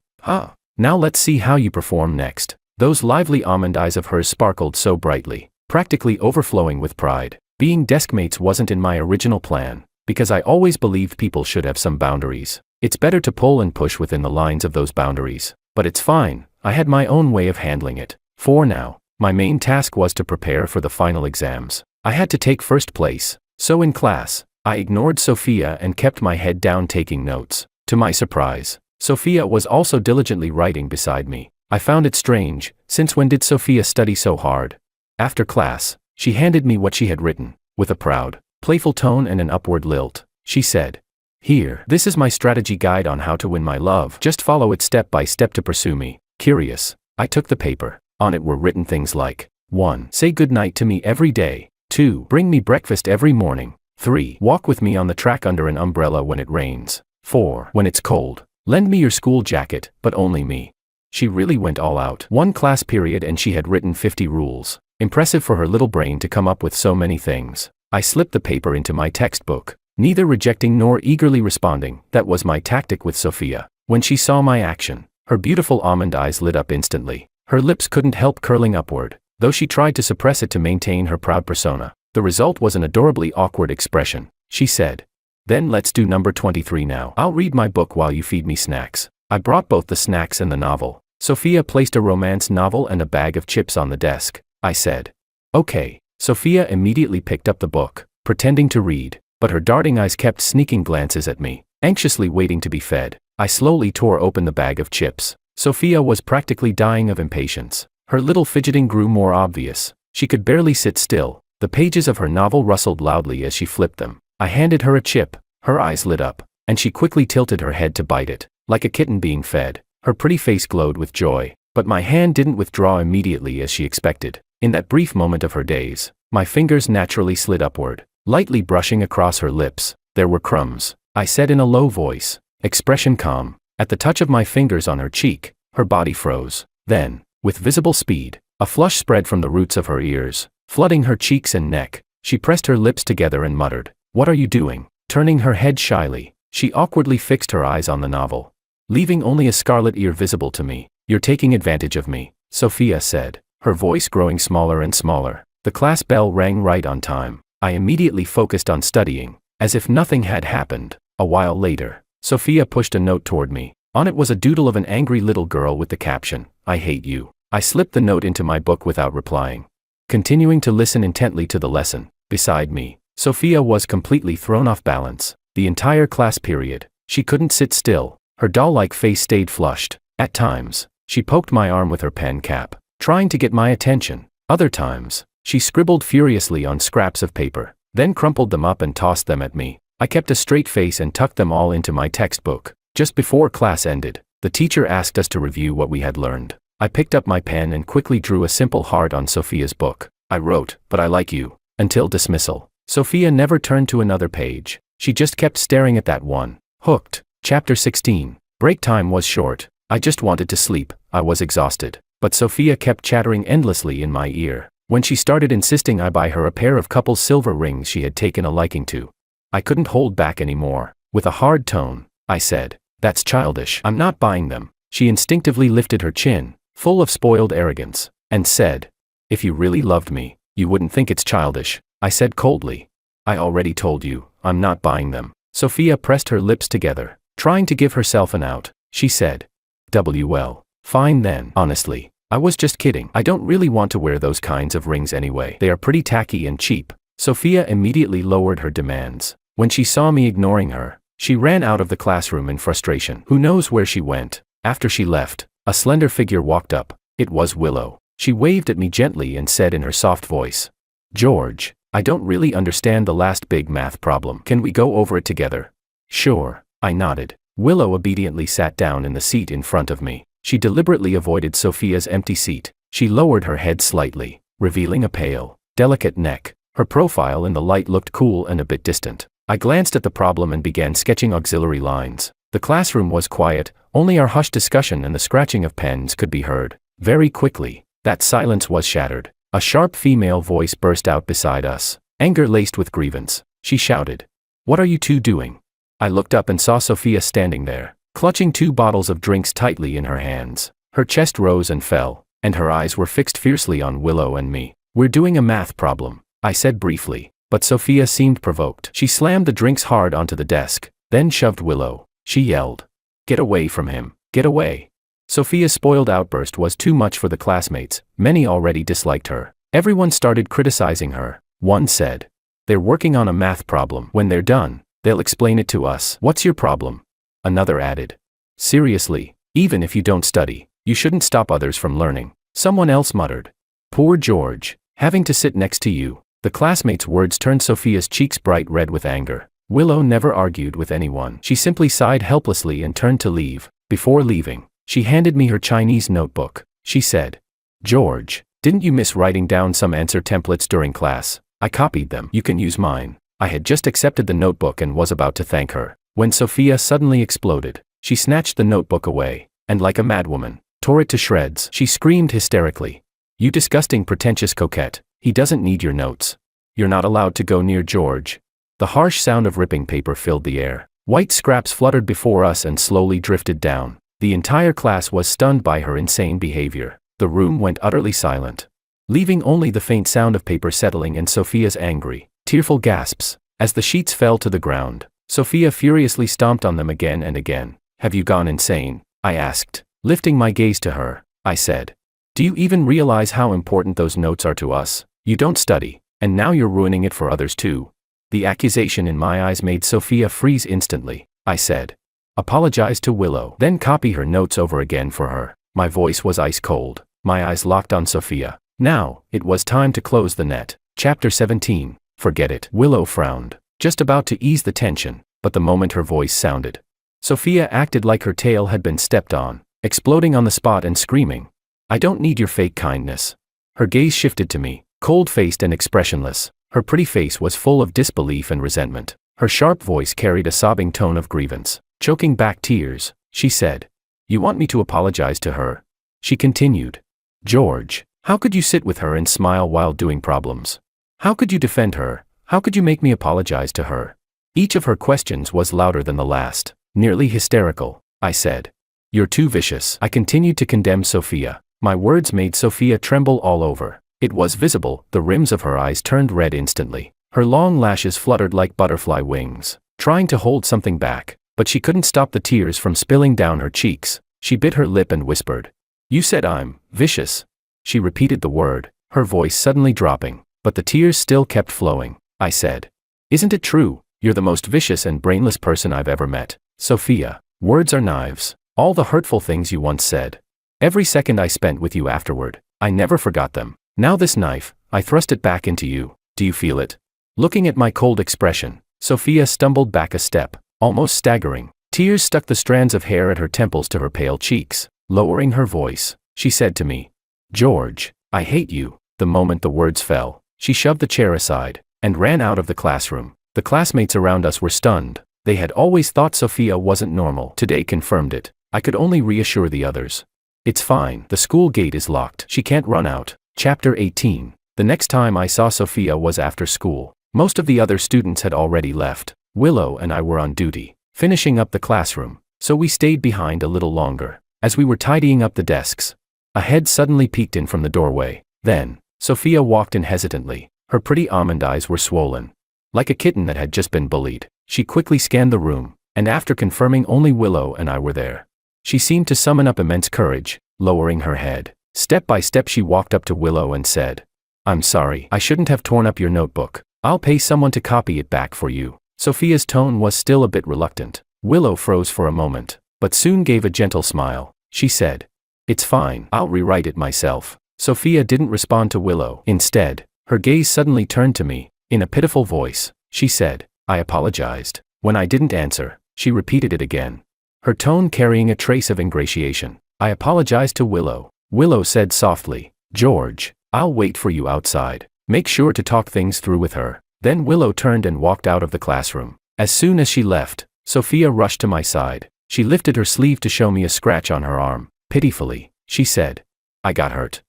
[SPEAKER 1] Now let's see how you perform next." Those lively almond eyes of hers sparkled so brightly, practically overflowing with pride. Being desk mates wasn't in my original plan, because I always believed people should have some boundaries. It's better to pull and push within the lines of those boundaries. But it's fine, I had my own way of handling it. For now, my main task was to prepare for the final exams. I had to take first place, so in class, I ignored Sophia and kept my head down taking notes. To my surprise, Sophia was also diligently writing beside me. I found it strange, since when did Sophia study so hard? After class, she handed me what she had written. With a proud, playful tone and an upward lilt. She said, "Here, this is my strategy guide on how to win my love. Just follow it step by step to pursue me." Curious, I took the paper. On it were written things like, 1. Say good night to me every day. 2. Bring me breakfast every morning. 3. Walk with me on the track under an umbrella when it rains. 4. When it's cold, lend me your school jacket, but only me. She really went all out. One class period and she had written 50 rules. Impressive for her little brain to come up with so many things. I slipped the paper into my textbook, neither rejecting nor eagerly responding. That was my tactic with Sophia. When she saw my action, her beautiful almond eyes lit up instantly. Her lips couldn't help curling upward, though she tried to suppress it to maintain her proud persona. The result was an adorably awkward expression. She said, "Then let's do number 23 now. I'll read my book while you feed me snacks." I brought both the snacks and the novel. Sophia placed a romance novel and a bag of chips on the desk. I said, "Okay." Sophia immediately picked up the book, pretending to read, but her darting eyes kept sneaking glances at me, anxiously waiting to be fed. I slowly tore open the bag of chips. Sophia was practically dying of impatience. Her little fidgeting grew more obvious. She could barely sit still. The pages of her novel rustled loudly as she flipped them. I handed her a chip. Her eyes lit up, and she quickly tilted her head to bite it, like a kitten being fed. Her pretty face glowed with joy, but my hand didn't withdraw immediately as she expected. In that brief moment of her daze, my fingers naturally slid upward, lightly brushing across her lips. There were crumbs. I said in a low voice, expression calm. At the touch of my fingers on her cheek, her body froze. Then, with visible speed, a flush spread from the roots of her ears, flooding her cheeks and neck. She pressed her lips together and muttered, "What are you doing?" Turning her head shyly, she awkwardly fixed her eyes on the novel, leaving only a scarlet ear visible to me. "You're taking advantage of me," Sophia said, her voice growing smaller and smaller. The class bell rang right on time. I immediately focused on studying, as if nothing had happened. A while later, Sophia pushed a note toward me. On it was a doodle of an angry little girl with the caption, "I hate you." I slipped the note into my book without replying, continuing to listen intently to the lesson. Beside me, Sophia was completely thrown off balance. The entire class period, she couldn't sit still. Her doll-like face stayed flushed. At times, she poked my arm with her pen cap, trying to get my attention. Other times, she scribbled furiously on scraps of paper, then crumpled them up and tossed them at me. I kept a straight face and tucked them all into my textbook. Just before class ended, the teacher asked us to review what we had learned. I picked up my pen and quickly drew a simple heart on Sophia's book. I wrote, "But I like you," until dismissal. Sophia never turned to another page. She just kept staring at that one. Hooked. Chapter 16. Break time was short. I just wanted to sleep. I was exhausted. But Sophia kept chattering endlessly in my ear. When she started insisting I buy her a pair of couple's silver rings she had taken a liking to, I couldn't hold back anymore. With a hard tone, I said, "That's childish. I'm not buying them." She instinctively lifted her chin, full of spoiled arrogance, and said, "If you really loved me, you wouldn't think it's childish." I said coldly, "I already told you, I'm not buying them." Sophia pressed her lips together, trying to give herself an out. She said, "Well, fine then." Honestly, I was just kidding. I don't really want to wear those kinds of rings anyway. They are pretty tacky and cheap. Sophia immediately lowered her demands. When she saw me ignoring her, she ran out of the classroom in frustration. Who knows where she went? After she left, a slender figure walked up. It was Willow. She waved at me gently and said in her soft voice, "George, I don't really understand the last big math problem. Can we go over it together?" "Sure," I nodded. Willow obediently sat down in the seat in front of me. She deliberately avoided Sophia's empty seat. She lowered her head slightly, revealing a pale, delicate neck. Her profile in the light looked cool and a bit distant. I glanced at the problem and began sketching auxiliary lines. The classroom was quiet, only our hushed discussion and the scratching of pens could be heard. Very quickly, that silence was shattered. A sharp female voice burst out beside us, anger laced with grievance. She shouted, "What are you two doing?" I looked up and saw Sophia standing there, clutching 2 bottles of drinks tightly in her hands. Her chest rose and fell, and her eyes were fixed fiercely on Willow and me. "We're doing a math problem," I said briefly, but Sophia seemed provoked. She slammed the drinks hard onto the desk, then shoved Willow. She yelled, "Get away from him, get away." Sophia's spoiled outburst was too much for the classmates. Many already disliked her. Everyone started criticizing her. One said, "They're working on a math problem. When they're done, they'll explain it to us. What's your problem?" Another added, "Seriously, even if you don't study, you shouldn't stop others from learning." Someone else muttered, "Poor George, having to sit next to you." The classmate's words turned Sophia's cheeks bright red with anger. Willow never argued with anyone. She simply sighed helplessly and turned to leave. Before leaving, she handed me her Chinese notebook. She said, "George, didn't you miss writing down some answer templates during class? I copied them. You can use mine." I had just accepted the notebook and was about to thank her, when Sophia suddenly exploded. She snatched the notebook away, and like a madwoman, tore it to shreds. She screamed hysterically, "You disgusting pretentious coquette, he doesn't need your notes. You're not allowed to go near George." The harsh sound of ripping paper filled the air. White scraps fluttered before us and slowly drifted down. The entire class was stunned by her insane behavior. The room went utterly silent, leaving only the faint sound of paper settling and Sophia's angry, tearful gasps. As the sheets fell to the ground, Sophia furiously stomped on them again and again. "Have you gone insane?" I asked. Lifting my gaze to her, I said, "Do you even realize how important those notes are to us? You don't study, and now you're ruining it for others too." The accusation in my eyes made Sophia freeze instantly. I said, "Apologize to Willow, then copy her notes over again for her." My voice was ice cold. My eyes locked on Sophia. Now, it was time to close the net. Chapter 17. Forget it. Willow frowned, just about to ease the tension, but the moment her voice sounded, Sophia acted like her tail had been stepped on, exploding on the spot and screaming, "I don't need your fake kindness." Her gaze shifted to me, cold-faced and expressionless. Her pretty face was full of disbelief and resentment. Her sharp voice carried a sobbing tone of grievance. Choking back tears, she said, "You want me to apologize to her?" She continued, "George, how could you sit with her and smile while doing problems? How could you defend her? How could you make me apologize to her?" Each of her questions was louder than the last, nearly hysterical. I said, "You're too vicious." I continued to condemn Sophia. My words made Sophia tremble all over. It was visible, the rims of her eyes turned red instantly. Her long lashes fluttered like butterfly wings, trying to hold something back, but she couldn't stop the tears from spilling down her cheeks. She bit her lip and whispered, "You said I'm vicious." She repeated the word, her voice suddenly dropping, but the tears still kept flowing. I said, "Isn't it true? You're the most vicious and brainless person I've ever met. Sophia, words are knives. All the hurtful things you once said. Every second I spent with you afterward, I never forgot them. Now this knife, I thrust it back into you. Do you feel it?" Looking at my cold expression, Sophia stumbled back a step, almost staggering. Tears stuck the strands of hair at her temples to her pale cheeks. Lowering her voice, she said to me, "George, I hate you." The moment the words fell, she shoved the chair aside and ran out of the classroom. The classmates around us were stunned. They had always thought Sophia wasn't normal. Today confirmed it. I could only reassure the others. "It's fine. The school gate is locked. She can't run out." Chapter 18. The next time I saw Sophia was after school. Most of the other students had already left. Willow and I were on duty, finishing up the classroom, so we stayed behind a little longer. As we were tidying up the desks, a head suddenly peeked in from the doorway. Then, Sophia walked in hesitantly. Her pretty almond eyes were swollen, like a kitten that had just been bullied. She quickly scanned the room, and after confirming only Willow and I were there, she seemed to summon up immense courage. Lowering her head, step by step she walked up to Willow and said, "I'm sorry. I shouldn't have torn up your notebook. I'll pay someone to copy it back for you." Sophia's tone was still a bit reluctant. Willow froze for a moment, but soon gave a gentle smile. She said, "It's fine. I'll rewrite it myself." Sophia didn't respond to Willow. Instead, her gaze suddenly turned to me. In a pitiful voice, she said, "I apologized." When I didn't answer, she repeated it again, her tone carrying a trace of ingratiation. "I apologized to Willow." Willow said softly, "George, I'll wait for you outside. Make sure to talk things through with her." Then Willow turned and walked out of the classroom. As soon as she left, Sophia rushed to my side. She lifted her sleeve to show me a scratch on her arm. Pitifully, she said, "I got hurt.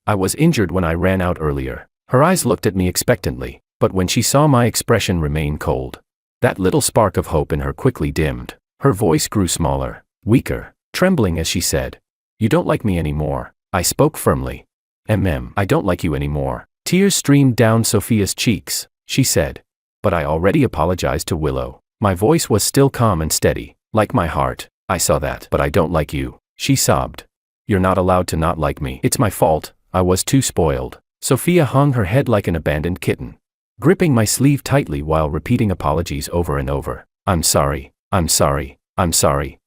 [SPEAKER 1] I was injured when I ran out earlier." Her eyes looked at me expectantly, but when she saw my expression remain cold, that little spark of hope in her quickly dimmed. Her voice grew smaller, weaker, trembling as she said, "You don't like me anymore." I spoke firmly. I don't like you anymore." Tears streamed down Sophia's cheeks. She said, "But I already apologized to Willow." My voice was still calm and steady, like my heart. "I saw that, but I don't like you," she sobbed. "You're not allowed to not like me. It's my fault. I was too spoiled." Sophia hung her head like an abandoned kitten, gripping my sleeve tightly while repeating apologies over and over. "I'm sorry. I'm sorry. I'm sorry.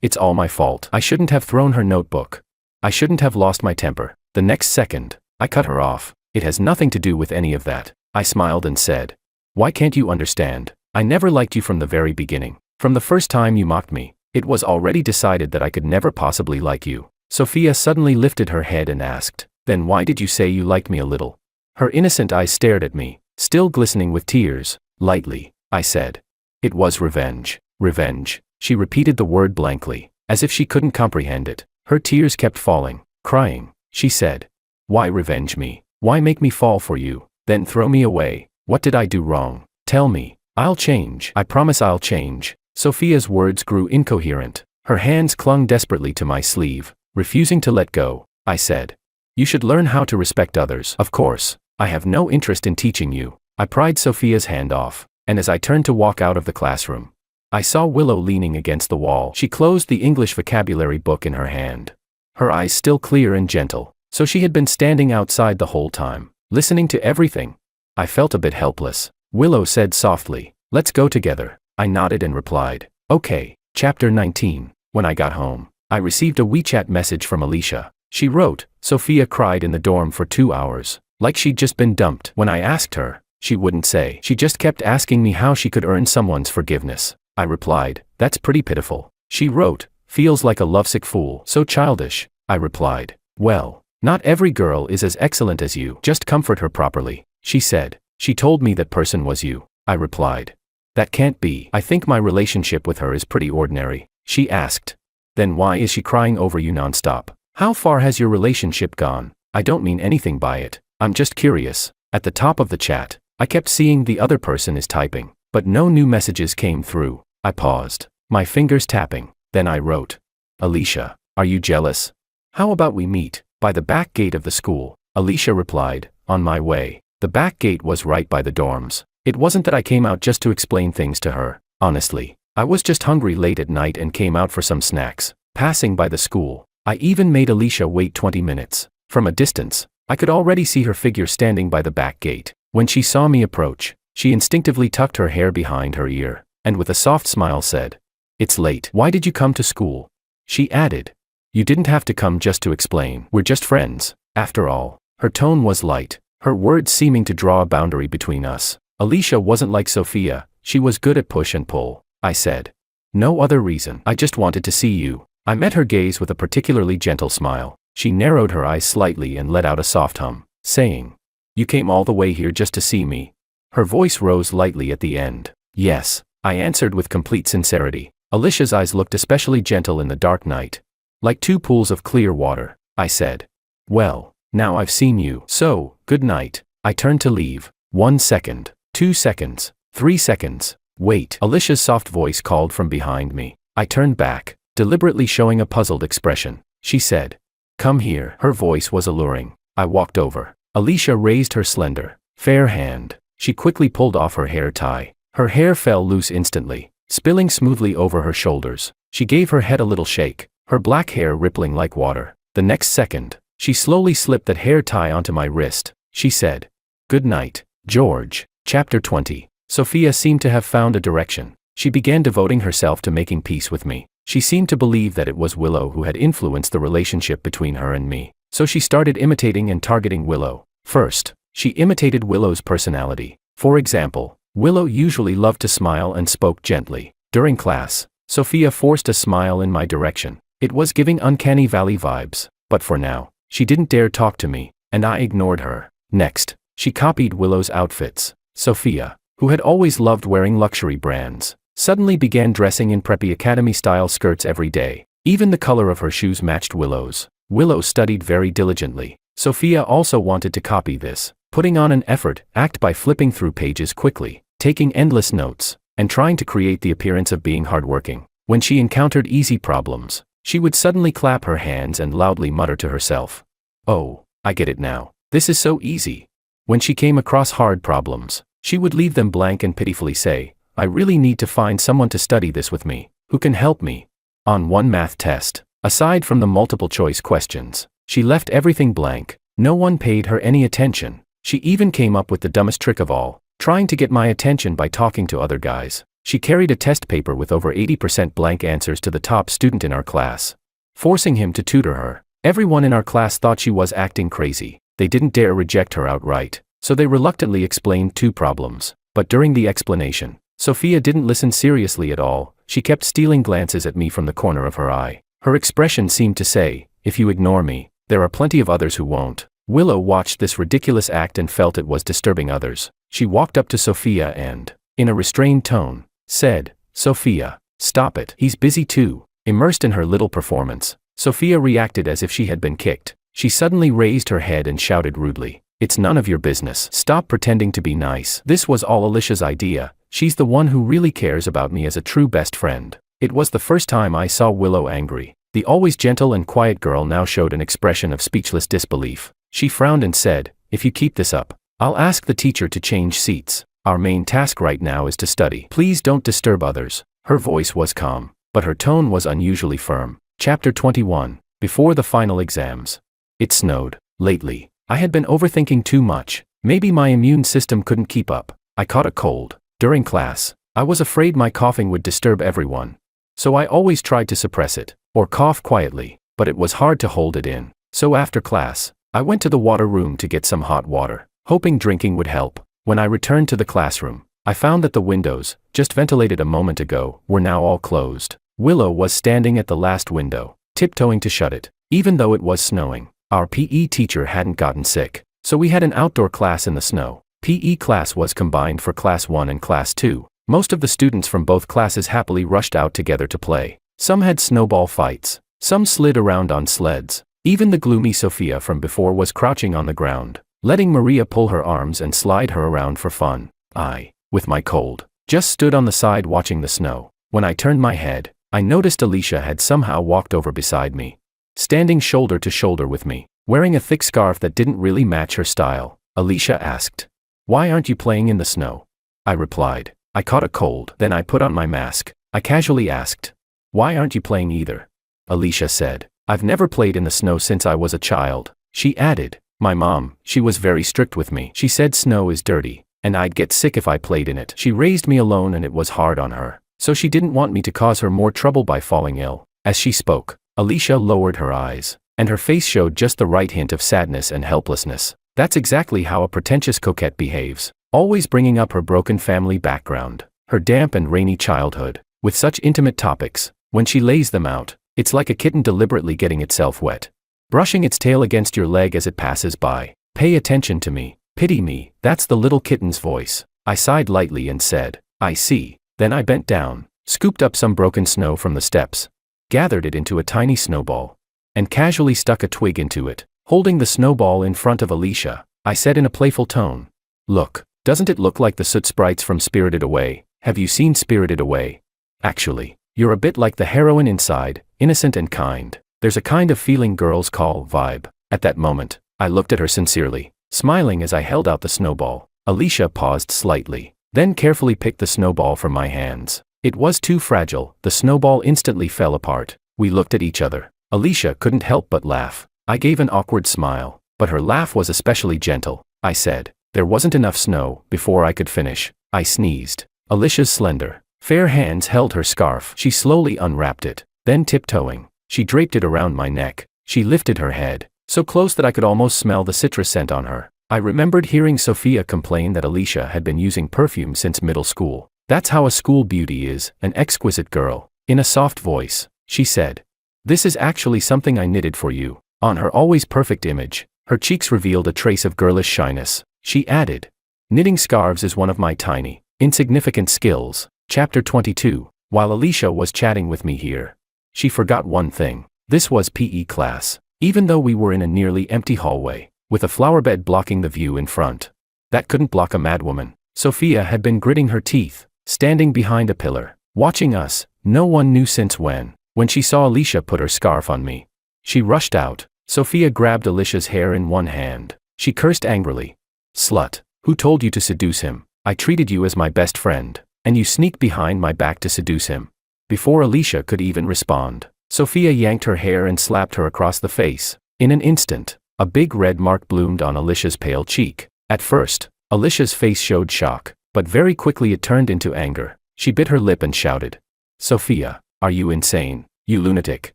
[SPEAKER 1] It's all my fault. I shouldn't have thrown her notebook. I shouldn't have lost my temper." The next second, I cut her off. It has nothing to do with any of that. I smiled and said, why can't you understand? I never liked you from the very beginning. From the first time you mocked me, it was already decided that I could never possibly like you. Sophia suddenly lifted her head and asked, then why did you say you liked me a little? Her innocent eyes stared at me, still glistening with tears. Lightly, I said. It was revenge. Revenge. She repeated the word blankly, as if she couldn't comprehend it. Her tears kept falling. Crying, she said, why revenge me? Why make me fall for you, then throw me away? What did I do wrong? Tell me. I'll change. I promise I'll change. Sophia's words grew incoherent. Her hands clung desperately to my sleeve, refusing to let go. I said, you should learn how to respect others. Of course, I have no interest in teaching you. I pried Sophia's hand off, and as I turned to walk out of the classroom, I saw Willow leaning against the wall. She closed the English vocabulary book in her hand. Her eyes still clear and gentle, so she had been standing outside the whole time, listening to everything. I felt a bit helpless. Willow said softly, let's go together. I nodded and replied, okay. Chapter 19. When I got home, I received a WeChat message from Alicia. She wrote, Sophia cried in the dorm for 2 hours, like she'd just been dumped. When I asked her, she wouldn't say. She just kept asking me how she could earn someone's forgiveness. I replied, that's pretty pitiful. She wrote, feels like a lovesick fool. So childish. I replied, well, not every girl is as excellent as you. Just comfort her properly. She said, she told me that person was you. I replied, that can't be. I think my relationship with her is pretty ordinary. She asked, then why is she crying over you nonstop? How far has your relationship gone? I don't mean anything by it. I'm just curious. At the top of the chat, I kept seeing the other person is typing, but no new messages came through. I paused, my fingers tapping. Then I wrote, Alicia, are you jealous? How about we meet by the back gate of the school? Alicia replied, on my way. The back gate was right by the dorms. It wasn't that I came out just to explain things to her. Honestly, I was just hungry late at night and came out for some snacks. Passing by the school, I even made Alicia wait 20 minutes. From a distance, I could already see her figure standing by the back gate. When she saw me approach, she instinctively tucked her hair behind her ear, and with a soft smile said, it's late. Why did you come to school? She added, you didn't have to come just to explain. We're just friends. After all, her tone was light, her words seeming to draw a boundary between us. Alicia wasn't like Sophia, she was good at push and pull. I said, no other reason. I just wanted to see you. I met her gaze with a particularly gentle smile. She narrowed her eyes slightly and let out a soft hum, saying, you came all the way here just to see me? Her voice rose lightly at the end. Yes, I answered with complete sincerity. Alicia's eyes looked especially gentle in the dark night, like two pools of clear water. I said, well, now I've seen you, so, good night. I turned to leave. 1 second, 2 seconds, 3 seconds. Wait. Alicia's soft voice called from behind me. I turned back, deliberately showing a puzzled expression. She said, come here. Her voice was alluring. I walked over. Alicia raised her slender, fair hand. She quickly pulled off her hair tie. Her hair fell loose instantly, spilling smoothly over her shoulders. She gave her head a little shake, her black hair rippling like water. The next second, she slowly slipped that hair tie onto my wrist. She said, good night, George. Chapter 20. Sophia seemed to have found a direction. She began devoting herself to making peace with me. She seemed to believe that it was Willow who had influenced the relationship between her and me. So she started imitating and targeting Willow. First, she imitated Willow's personality. For example, Willow usually loved to smile and spoke gently. During class, Sophia forced a smile in my direction. It was giving uncanny valley vibes. But for now, she didn't dare talk to me, and I ignored her. Next, she copied Willow's outfits. Sophia, who had always loved wearing luxury brands, suddenly began dressing in preppy academy-style skirts every day. Even the color of her shoes matched Willow's. Willow studied very diligently. Sophia also wanted to copy this, putting on an effort act by flipping through pages quickly, taking endless notes, and trying to create the appearance of being hardworking. When she encountered easy problems, she would suddenly clap her hands and loudly mutter to herself, oh, I get it now. This is so easy. When she came across hard problems, she would leave them blank and pitifully say, I really need to find someone to study this with me, who can help me. On one math test, aside from the multiple choice questions, she left everything blank. No one paid her any attention. She even came up with the dumbest trick of all, trying to get my attention by talking to other guys. She carried a test paper with over 80% blank answers to the top student in our class, forcing him to tutor her. Everyone in our class thought she was acting crazy. They didn't dare reject her outright, so they reluctantly explained 2 problems. But during the explanation, Sophia didn't listen seriously at all. She kept stealing glances at me from the corner of her eye. Her expression seemed to say, if you ignore me, there are plenty of others who won't. Willow watched this ridiculous act and felt it was disturbing others. She walked up to Sophia and, in a restrained tone, said, Sophia, stop it. He's busy too. Immersed in her little performance, Sophia reacted as if she had been kicked. She suddenly raised her head and shouted rudely, it's none of your business. Stop pretending to be nice. This was all Alicia's idea. She's the one who really cares about me as a true best friend. It was the first time I saw Willow angry. The always gentle and quiet girl now showed an expression of speechless disbelief. She frowned and said, if you keep this up, I'll ask the teacher to change seats. Our main task right now is to study. Please don't disturb others. Her voice was calm, but her tone was unusually firm. Chapter 21. Before the final exams. It snowed. Lately, I had been overthinking too much. Maybe my immune system couldn't keep up. I caught a cold. During class, I was afraid my coughing would disturb everyone. So I always tried to suppress it, or cough quietly, but it was hard to hold it in. So after class, I went to the water room to get some hot water, hoping drinking would help. When I returned to the classroom, I found that the windows, just ventilated a moment ago, were now all closed. Willow was standing at the last window, tiptoeing to shut it. Even though it was snowing, our PE teacher hadn't gotten sick, so we had an outdoor class in the snow. PE class was combined for Class 1 and Class 2. Most of the students from both classes happily rushed out together to play. Some had snowball fights, some slid around on sleds. Even the gloomy Sophia from before was crouching on the ground, letting Maria pull her arms and slide her around for fun. I, with my cold, just stood on the side watching the snow. When I turned my head, I noticed Alicia had somehow walked over beside me, standing shoulder to shoulder with me, wearing a thick scarf that didn't really match her style. Alicia asked, why aren't you playing in the snow? I replied, I caught a cold. Then I put on my mask. I casually asked, why aren't you playing either? Alicia said, I've never played in the snow since I was a child. She added, my mom, she was very strict with me. She said snow is dirty, and I'd get sick if I played in it. She raised me alone and it was hard on her, so she didn't want me to cause her more trouble by falling ill. As she spoke, Alicia lowered her eyes, and her face showed just the right hint of sadness and helplessness. That's exactly how a pretentious coquette behaves, always bringing up her broken family background, her damp and rainy childhood, with such intimate topics. When she lays them out, it's like a kitten deliberately getting itself wet, brushing its tail against your leg as it passes by. Pay attention to me, pity me. That's the little kitten's voice. I sighed lightly and said, I see. Then I bent down, scooped up some broken snow from the steps, gathered it into a tiny snowball, and casually stuck a twig into it. Holding the snowball in front of Alicia, I said in a playful tone, look, doesn't it look like the soot sprites from Spirited Away? Have you seen Spirited Away? Actually, you're a bit like the heroine inside, innocent and kind. There's a kind of feeling girls call vibe. At that moment, I looked at her sincerely, smiling as I held out the snowball. Alicia paused slightly, then carefully picked the snowball from my hands. It was too fragile. The snowball instantly fell apart. We looked at each other. Alicia couldn't help but laugh. I gave an awkward smile, but her laugh was especially gentle. I said, there wasn't enough snow. Before I could finish, I sneezed. Alicia's slender, fair hands held her scarf. She slowly unwrapped it, then tiptoeing, she draped it around my neck. She lifted her head, so close that I could almost smell the citrus scent on her. I remembered hearing Sophia complain that Alicia had been using perfume since middle school. That's how a school beauty is, an exquisite girl. In a soft voice, she said, this is actually something I knitted for you. On her always perfect image, her cheeks revealed a trace of girlish shyness. She added, knitting scarves is one of my tiny, insignificant skills. Chapter 22. While Alicia was chatting with me here, she forgot one thing. This was PE class. Even though we were in a nearly empty hallway, with a flower bed blocking the view in front, that couldn't block a madwoman. Sophia had been gritting her teeth, standing behind a pillar, watching us. No one knew since when she saw Alicia put her scarf on me. She rushed out. Sophia grabbed Alicia's hair in one hand. She cursed angrily. Slut, who told you to seduce him? I treated you as my best friend, and you sneaked behind my back to seduce him. Before Alicia could even respond, Sophia yanked her hair and slapped her across the face. In an instant, a big red mark bloomed on Alicia's pale cheek. At first, Alicia's face showed shock, but very quickly it turned into anger. She bit her lip and shouted, Sophia, are you insane? You lunatic.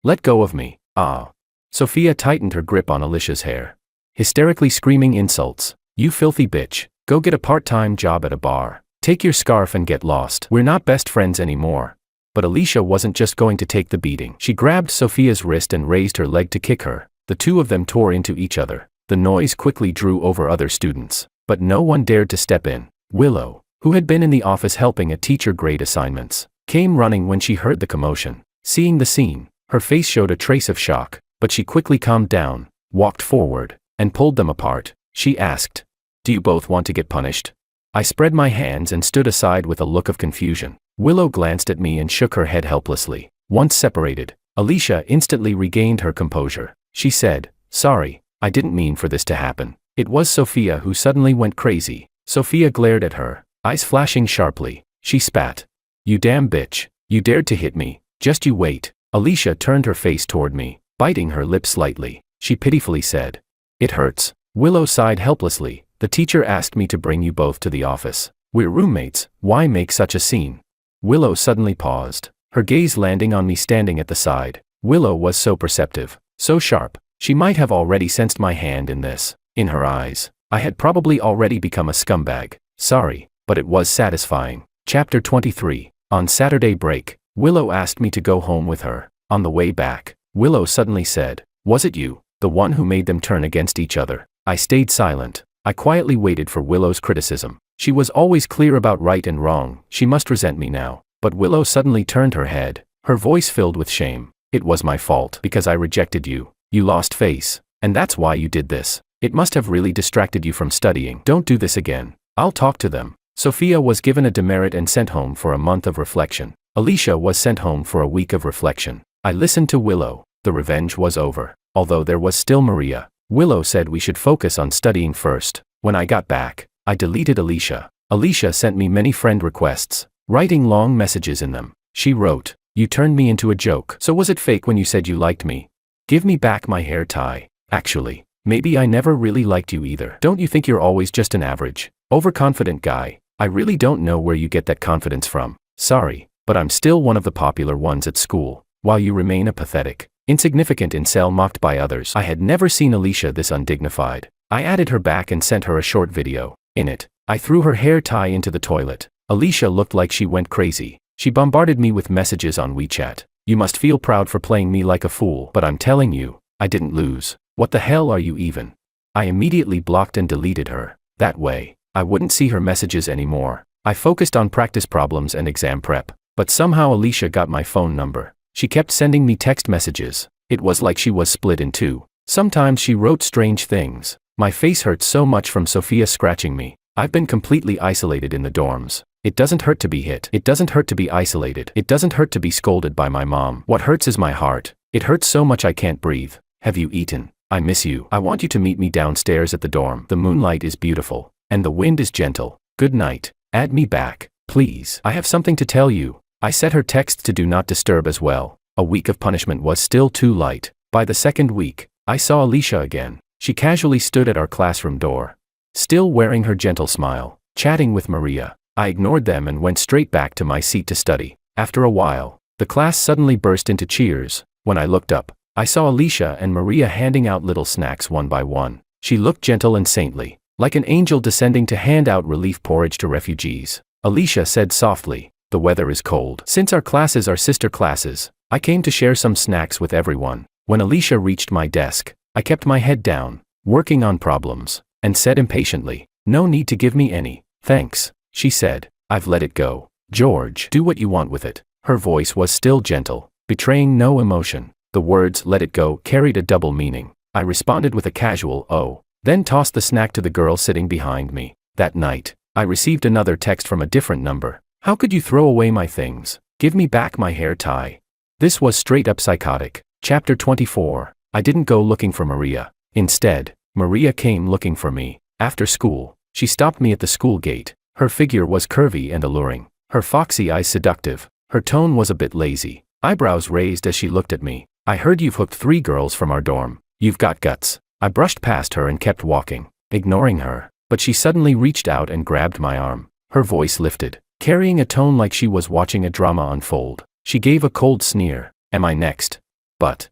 [SPEAKER 1] Let go of me. Ah. Sophia tightened her grip on Alicia's hair. hysterically screaming insults. You filthy bitch. Go get a part-time job at a bar. Take your scarf and get lost. We're not best friends anymore. But Alicia wasn't just going to take the beating. She grabbed Sophia's wrist and raised her leg to kick her. The two of them tore into each other. The noise quickly drew over other students, but no one dared to step in. Willow, who had been in the office helping a teacher grade assignments, came running when she heard the commotion. Seeing the scene, her face showed a trace of shock, but she quickly calmed down, walked forward, and pulled them apart. She asked, "Do you both want to get punished?" I spread my hands and stood aside with a look of confusion. Willow glanced at me and shook her head helplessly. Once separated, Alicia instantly regained her composure. She said, "Sorry, I didn't mean for this to happen." It was Sophia who suddenly went crazy. Sophia glared at her, eyes flashing sharply. She spat. "You damn bitch, you dared to hit me. Just you wait." Alicia turned her face toward me, biting her lip slightly. She pitifully said, "It hurts." Willow sighed helplessly. "The teacher asked me to bring you both to the office. We're roommates, why make such a scene?" Willow suddenly paused, her gaze landing on me standing at the side. Willow was so perceptive, so sharp. She might have already sensed my hand in this. In her eyes, I had probably already become a scumbag. Sorry, but it was satisfying. Chapter 23. On Saturday break, Willow asked me to go home with her. On the way back, Willow suddenly said, "Was it you, the one who made them turn against each other?" I stayed silent. I quietly waited for Willow's criticism. She was always clear about right and wrong. She must resent me now. But Willow suddenly turned her head, her voice filled with shame. "It was my fault because I rejected you. You lost face, and that's why you did this. It must have really distracted you from studying. Don't do this again. I'll talk to them." Sophia was given a demerit and sent home for a month of reflection. Alicia was sent home for a week of reflection. I listened to Willow. The revenge was over. Although there was still Maria. Willow said we should focus on studying first. When I got back, I deleted Alicia. Alicia sent me many friend requests, writing long messages in them. She wrote, "You turned me into a joke. So was it fake when you said you liked me? Give me back my hair tie. Actually, maybe I never really liked you either. Don't you think you're always just an average, overconfident guy? I really don't know where you get that confidence from. Sorry, but I'm still one of the popular ones at school, while you remain a pathetic, insignificant incel mocked by others." I had never seen Alicia this undignified. I added her back and sent her a short video. In it, I threw her hair tie into the toilet. Alicia looked like she went crazy. She bombarded me with messages on WeChat. "You must feel proud for playing me like a fool, but I'm telling you, I didn't lose. What the hell are you even?" I immediately blocked and deleted her. That way, I wouldn't see her messages anymore. I focused on practice problems and exam prep. But somehow Alicia got my phone number. She kept sending me text messages. It was like she was split in two. Sometimes she wrote strange things. My face hurt so much from Sophia scratching me. I've been completely isolated in the dorms. It doesn't hurt to be hit. It doesn't hurt to be isolated. It doesn't hurt to be scolded by my mom. What hurts is my heart. It hurts so much I can't breathe. Have you eaten? I miss you. I want you to meet me downstairs at the dorm. The moonlight is beautiful, and the wind is gentle. Good night. Add me back, please. I have something to tell you. I set her texts to do not disturb as well. A week of punishment was still too light. By the second week, I saw Alicia again. She casually stood at our classroom door, still wearing her gentle smile, chatting with Maria. I ignored them and went straight back to my seat to study. After a while, the class suddenly burst into cheers. When I looked up, I saw Alicia and Maria handing out little snacks one by one. She looked gentle and saintly, like an angel descending to hand out relief porridge to refugees. Alicia said softly, "The weather is cold. Since our classes are sister classes, I came to share some snacks with everyone." When Alicia reached my desk, I kept my head down, working on problems, and said impatiently, "No need to give me any, thanks." She said, "I've let it go. George, do what you want with it." Her voice was still gentle, betraying no emotion. The words "let it go" carried a double meaning. I responded with a casual "oh," then tossed the snack to the girl sitting behind me. That night, I received another text from a different number. "How could you throw away my things? Give me back my hair tie." This was straight up psychotic. Chapter 24. I didn't go looking for Maria. Instead, Maria came looking for me. After school, she stopped me at the school gate. Her figure was curvy and alluring, her foxy eyes seductive. Her tone was a bit lazy, eyebrows raised as she looked at me. "I heard you've hooked 3 girls from our dorm. You've got guts." I brushed past her and kept walking, ignoring her, but she suddenly reached out and grabbed my arm. Her voice lifted, carrying a tone like she was watching a drama unfold. She gave a cold sneer. "Am I next? But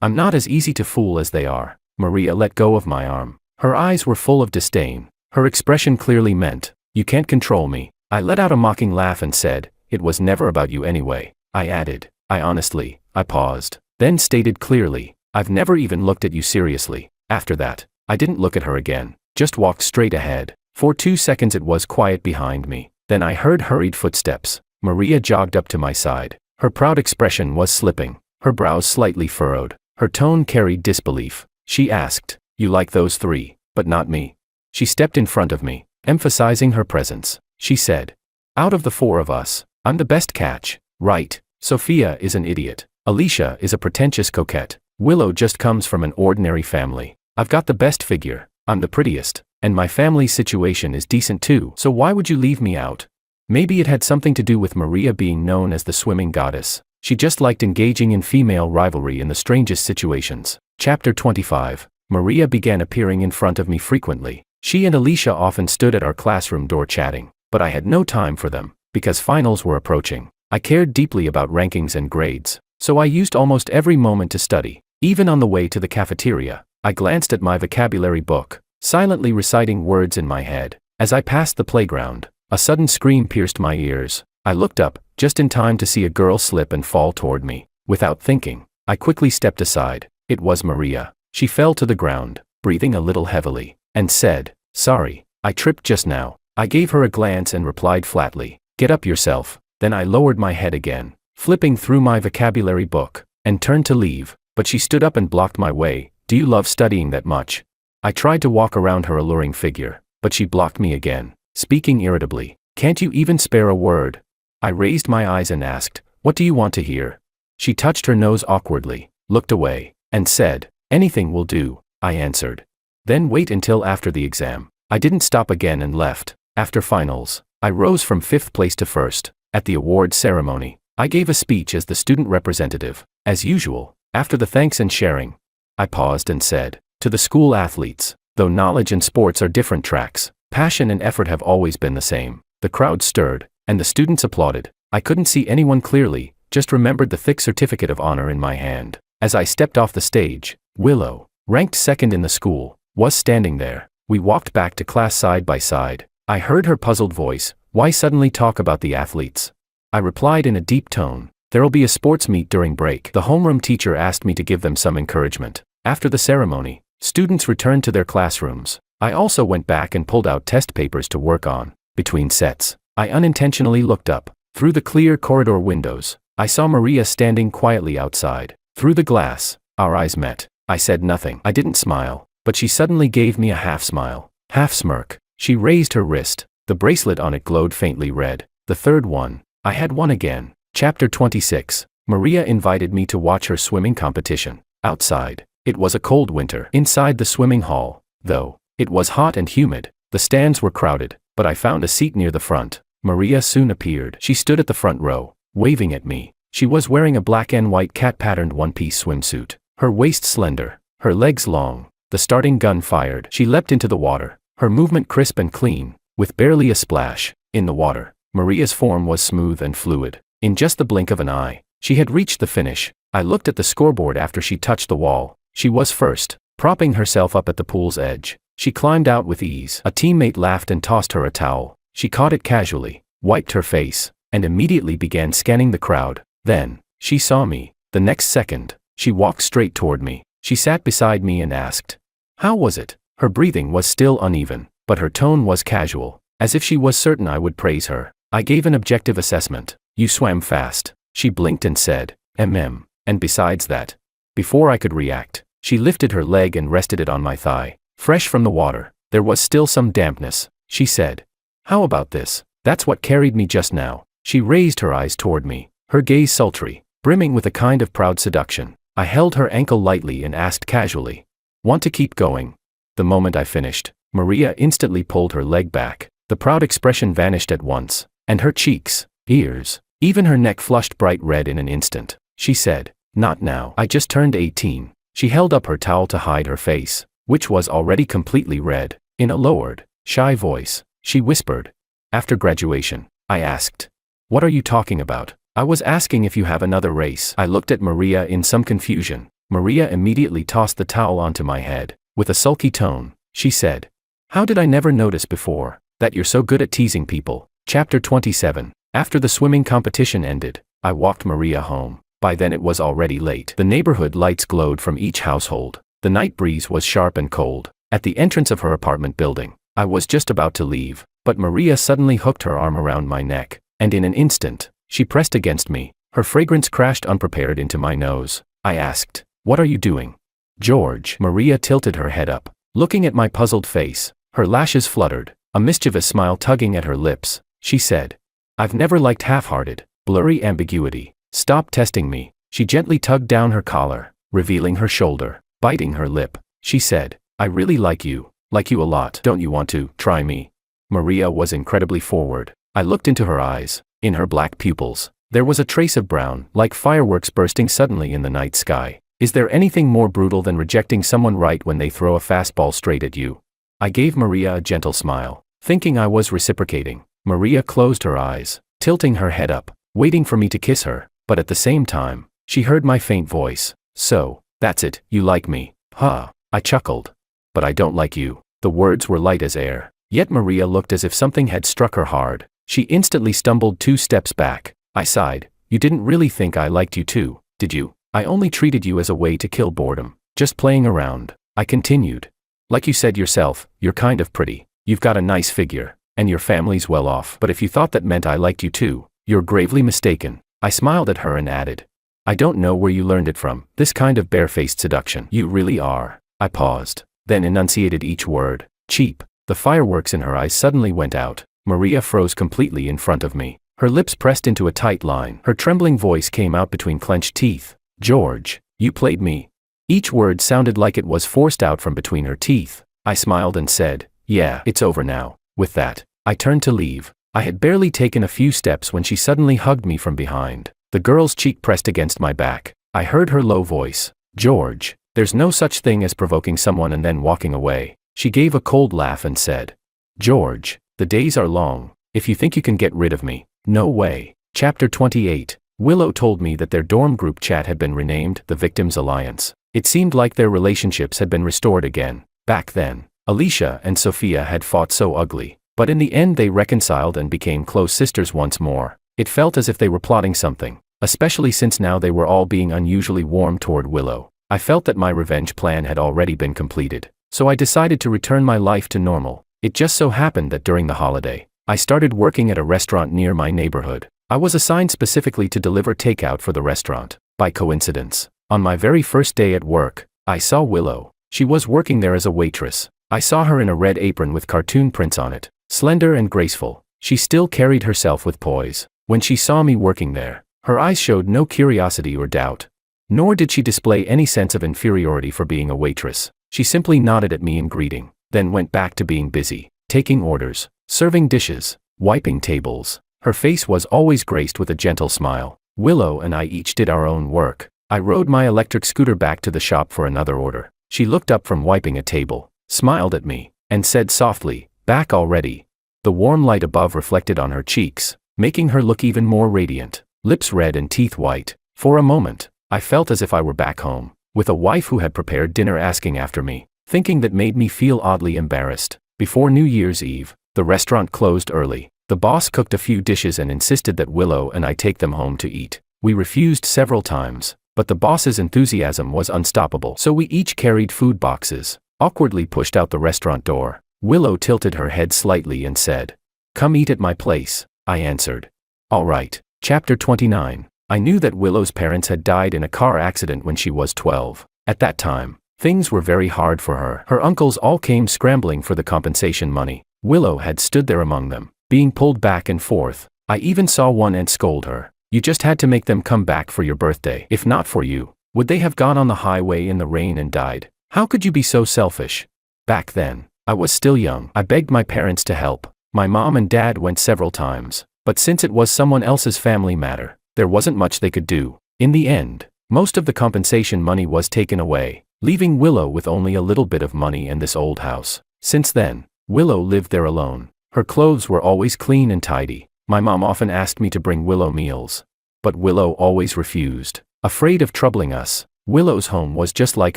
[SPEAKER 1] I'm not as easy to fool as they are. Maria let go of my arm. Her eyes were full of disdain. Her expression clearly meant, "You can't control me." I let out a mocking laugh and said, "It was never about you anyway." I added, I paused, then stated clearly, "I've never even looked at you seriously." After that, I didn't look at her again, just walked straight ahead. For 2 seconds it was quiet behind me. Then I heard hurried footsteps. Maria jogged up to my side. Her proud expression was slipping, her brows slightly furrowed. Her tone carried disbelief. She asked, "You like those 3, but not me?" She stepped in front of me, emphasizing her presence. She said, "Out of the 4 of us, I'm the best catch, right? Sophia is an idiot. Alicia is a pretentious coquette. Willow just comes from an ordinary family. I've got the best figure, I'm the prettiest, and my family's situation is decent too, so why would you leave me out?" Maybe it had something to do with Maria being known as the swimming goddess. She just liked engaging in female rivalry in the strangest situations. Chapter 25. Maria began appearing in front of me frequently. She and Alicia often stood at our classroom door chatting, but I had no time for them, because finals were approaching. I cared deeply about rankings and grades, so I used almost every moment to study. Even on the way to the cafeteria, I glanced at my vocabulary book, silently reciting words in my head. As I passed the playground, a sudden scream pierced my ears. I looked up, just in time to see a girl slip and fall toward me. Without thinking, I quickly stepped aside. It was Maria. She fell to the ground, breathing a little heavily, and said, "Sorry, I tripped just now." I gave her a glance and replied flatly, "Get up yourself." Then I lowered my head again, flipping through my vocabulary book, and turned to leave, but she stood up and blocked my way. "Do you love studying that much?" I tried to walk around her alluring figure, but she blocked me again, speaking irritably. "Can't you even spare a word?" I raised my eyes and asked, "What do you want to hear?" She touched her nose awkwardly, looked away, and said, "Anything will do," I answered. "Then wait until after the exam." I didn't stop again and left. After finals, I rose from 5th place to 1st. At the award ceremony, I gave a speech as the student representative. As usual, after the thanks and sharing, I paused and said, "To the school athletes, though knowledge and sports are different tracks, passion and effort have always been the same." The crowd stirred, and the students applauded. I couldn't see anyone clearly, just remembered the thick certificate of honor in my hand. As I stepped off the stage, Willow, ranked 2nd in the school, was standing there. We walked back to class side by side. I heard her puzzled voice, "Why suddenly talk about the athletes?" I replied in a deep tone, "There'll be a sports meet during break." The homeroom teacher asked me to give them some encouragement. After the ceremony, students returned to their classrooms. I also went back and pulled out test papers to work on. Between sets, I unintentionally looked up. Through the clear corridor windows, I saw Maria standing quietly outside. Through the glass, our eyes met. I said nothing. I didn't smile, but she suddenly gave me a half smile, half smirk. She raised her wrist. The bracelet on it glowed faintly red. The third one. I had won again. Chapter 26. Maria invited me to watch her swimming competition. Outside, it was a cold winter. Inside the swimming hall, though, it was hot and humid. The stands were crowded, but I found a seat near the front. Maria soon appeared. She stood at the front row, waving at me. She was wearing a black and white cat-patterned one-piece swimsuit. Her waist slender, her legs long. The starting gun fired. She leapt into the water, her movement crisp and clean, with barely a splash. In the water, Maria's form was smooth and fluid. In just the blink of an eye, she had reached the finish. I looked at the scoreboard after she touched the wall. She was first, propping herself up at the pool's edge. She climbed out with ease. A teammate laughed and tossed her a towel. She caught it casually, wiped her face, and immediately began scanning the crowd. Then, she saw me. The next second, she walked straight toward me. She sat beside me and asked, "How was it?" Her breathing was still uneven, but her tone was casual, as if she was certain I would praise her. I gave an objective assessment. "You swam fast." She blinked and said, "And besides that." Before I could react, she lifted her leg and rested it on my thigh. Fresh from the water, there was still some dampness. She said, "How about this? That's what carried me just now." She raised her eyes toward me, her gaze sultry, brimming with a kind of proud seduction. I held her ankle lightly and asked casually, "Want to keep going?" The moment I finished, Maria instantly pulled her leg back. The proud expression vanished at once, and her cheeks, ears, even her neck flushed bright red in an instant. She said, "Not now. I just turned 18. She held up her towel to hide her face, which was already completely red. In a lowered, shy voice, she whispered, "After graduation." I asked, "What are you talking about?" "I was asking if you have another race." I looked at Maria in some confusion. Maria immediately tossed the towel onto my head. With a sulky tone, she said, "How did I never notice before that you're so good at teasing people?" Chapter 27. After the swimming competition ended, I walked Maria home. By then it was already late. The neighborhood lights glowed from each household. The night breeze was sharp and cold. At the entrance of her apartment building, I was just about to leave, but Maria suddenly hooked her arm around my neck, and in an instant, she pressed against me. Her fragrance crashed unprepared into my nose. I asked, "What are you doing?" "George." Maria tilted her head up, looking at my puzzled face. Her lashes fluttered, a mischievous smile tugging at her lips. She said, "I've never liked half-hearted, blurry ambiguity. Stop testing me." She gently tugged down her collar, revealing her shoulder. Biting her lip, she said, "I really like you a lot. Don't you want to try me?" Maria was incredibly forward. I looked into her eyes. In her black pupils, there was a trace of brown, like fireworks bursting suddenly in the night sky. Is there anything more brutal than rejecting someone right when they throw a fastball straight at you? I gave Maria a gentle smile, thinking I was reciprocating. Maria closed her eyes, tilting her head up, waiting for me to kiss her, but at the same time, she heard my faint voice. "So, that's it, you like me, huh?" I chuckled. "But I don't like you." The words were light as air, yet Maria looked as if something had struck her hard. She instantly stumbled 2 steps back. I sighed. "You didn't really think I liked you too, did you? I only treated you as a way to kill boredom. Just playing around." I continued. "Like you said yourself, you're kind of pretty. You've got a nice figure, and your family's well off. But if you thought that meant I liked you too, you're gravely mistaken." I smiled at her and added, "I don't know where you learned it from, this kind of barefaced seduction. You really are." I paused, then enunciated each word. "Cheap." The fireworks in her eyes suddenly went out. Maria froze completely in front of me. Her lips pressed into a tight line. Her trembling voice came out between clenched teeth. "George, you played me." Each word sounded like it was forced out from between her teeth. I smiled and said, "Yeah, it's over now." With that, I turned to leave. I had barely taken a few steps when she suddenly hugged me from behind. The girl's cheek pressed against my back. I heard her low voice, "George, there's no such thing as provoking someone and then walking away." She gave a cold laugh and said, "George, the days are long. If you think you can get rid of me, no way." Chapter 28. Willow told me that their dorm group chat had been renamed the Victims Alliance. It seemed like their relationships had been restored again. Back then, Alicia and Sophia had fought so ugly, but in the end they reconciled and became close sisters once more. It felt as if they were plotting something, especially since now they were all being unusually warm toward Willow. I felt that my revenge plan had already been completed, so I decided to return my life to normal. It just so happened that during the holiday, I started working at a restaurant near my neighborhood. I was assigned specifically to deliver takeout for the restaurant. By coincidence, on my very first day at work, I saw Willow. She was working there as a waitress. I saw her in a red apron with cartoon prints on it, slender and graceful. She still carried herself with poise. When she saw me working there, her eyes showed no curiosity or doubt. Nor did she display any sense of inferiority for being a waitress. She simply nodded at me in greeting, then went back to being busy, taking orders, serving dishes, wiping tables. Her face was always graced with a gentle smile. Willow and I each did our own work. I rode my electric scooter back to the shop for another order. She looked up from wiping a table, smiled at me, and said softly, "Back already?" The warm light above reflected on her cheeks, making her look even more radiant, lips red and teeth white. For a moment, I felt as if I were back home, with a wife who had prepared dinner asking after me, thinking that made me feel oddly embarrassed. Before New Year's Eve, the restaurant closed early. The boss cooked a few dishes and insisted that Willow and I take them home to eat. We refused several times, but the boss's enthusiasm was unstoppable, so we each carried food boxes, awkwardly pushed out the restaurant door. Willow tilted her head slightly and said, "Come eat at my place," I answered. "All right." Chapter 29. I knew that Willow's parents had died in a car accident when she was 12. At that time, things were very hard for her. Her uncles all came scrambling for the compensation money. Willow had stood there among them, being pulled back and forth. I even saw one aunt scold her. "You just had to make them come back for your birthday. If not for you, would they have gone on the highway in the rain and died? How could you be so selfish?" Back then, I was still young. I begged my parents to help. My mom and dad went several times, but since it was someone else's family matter, there wasn't much they could do. In the end, most of the compensation money was taken away, leaving Willow with only a little bit of money and this old house. Since then, Willow lived there alone. Her clothes were always clean and tidy. My mom often asked me to bring Willow meals, but Willow always refused. Afraid of troubling us, Willow's home was just like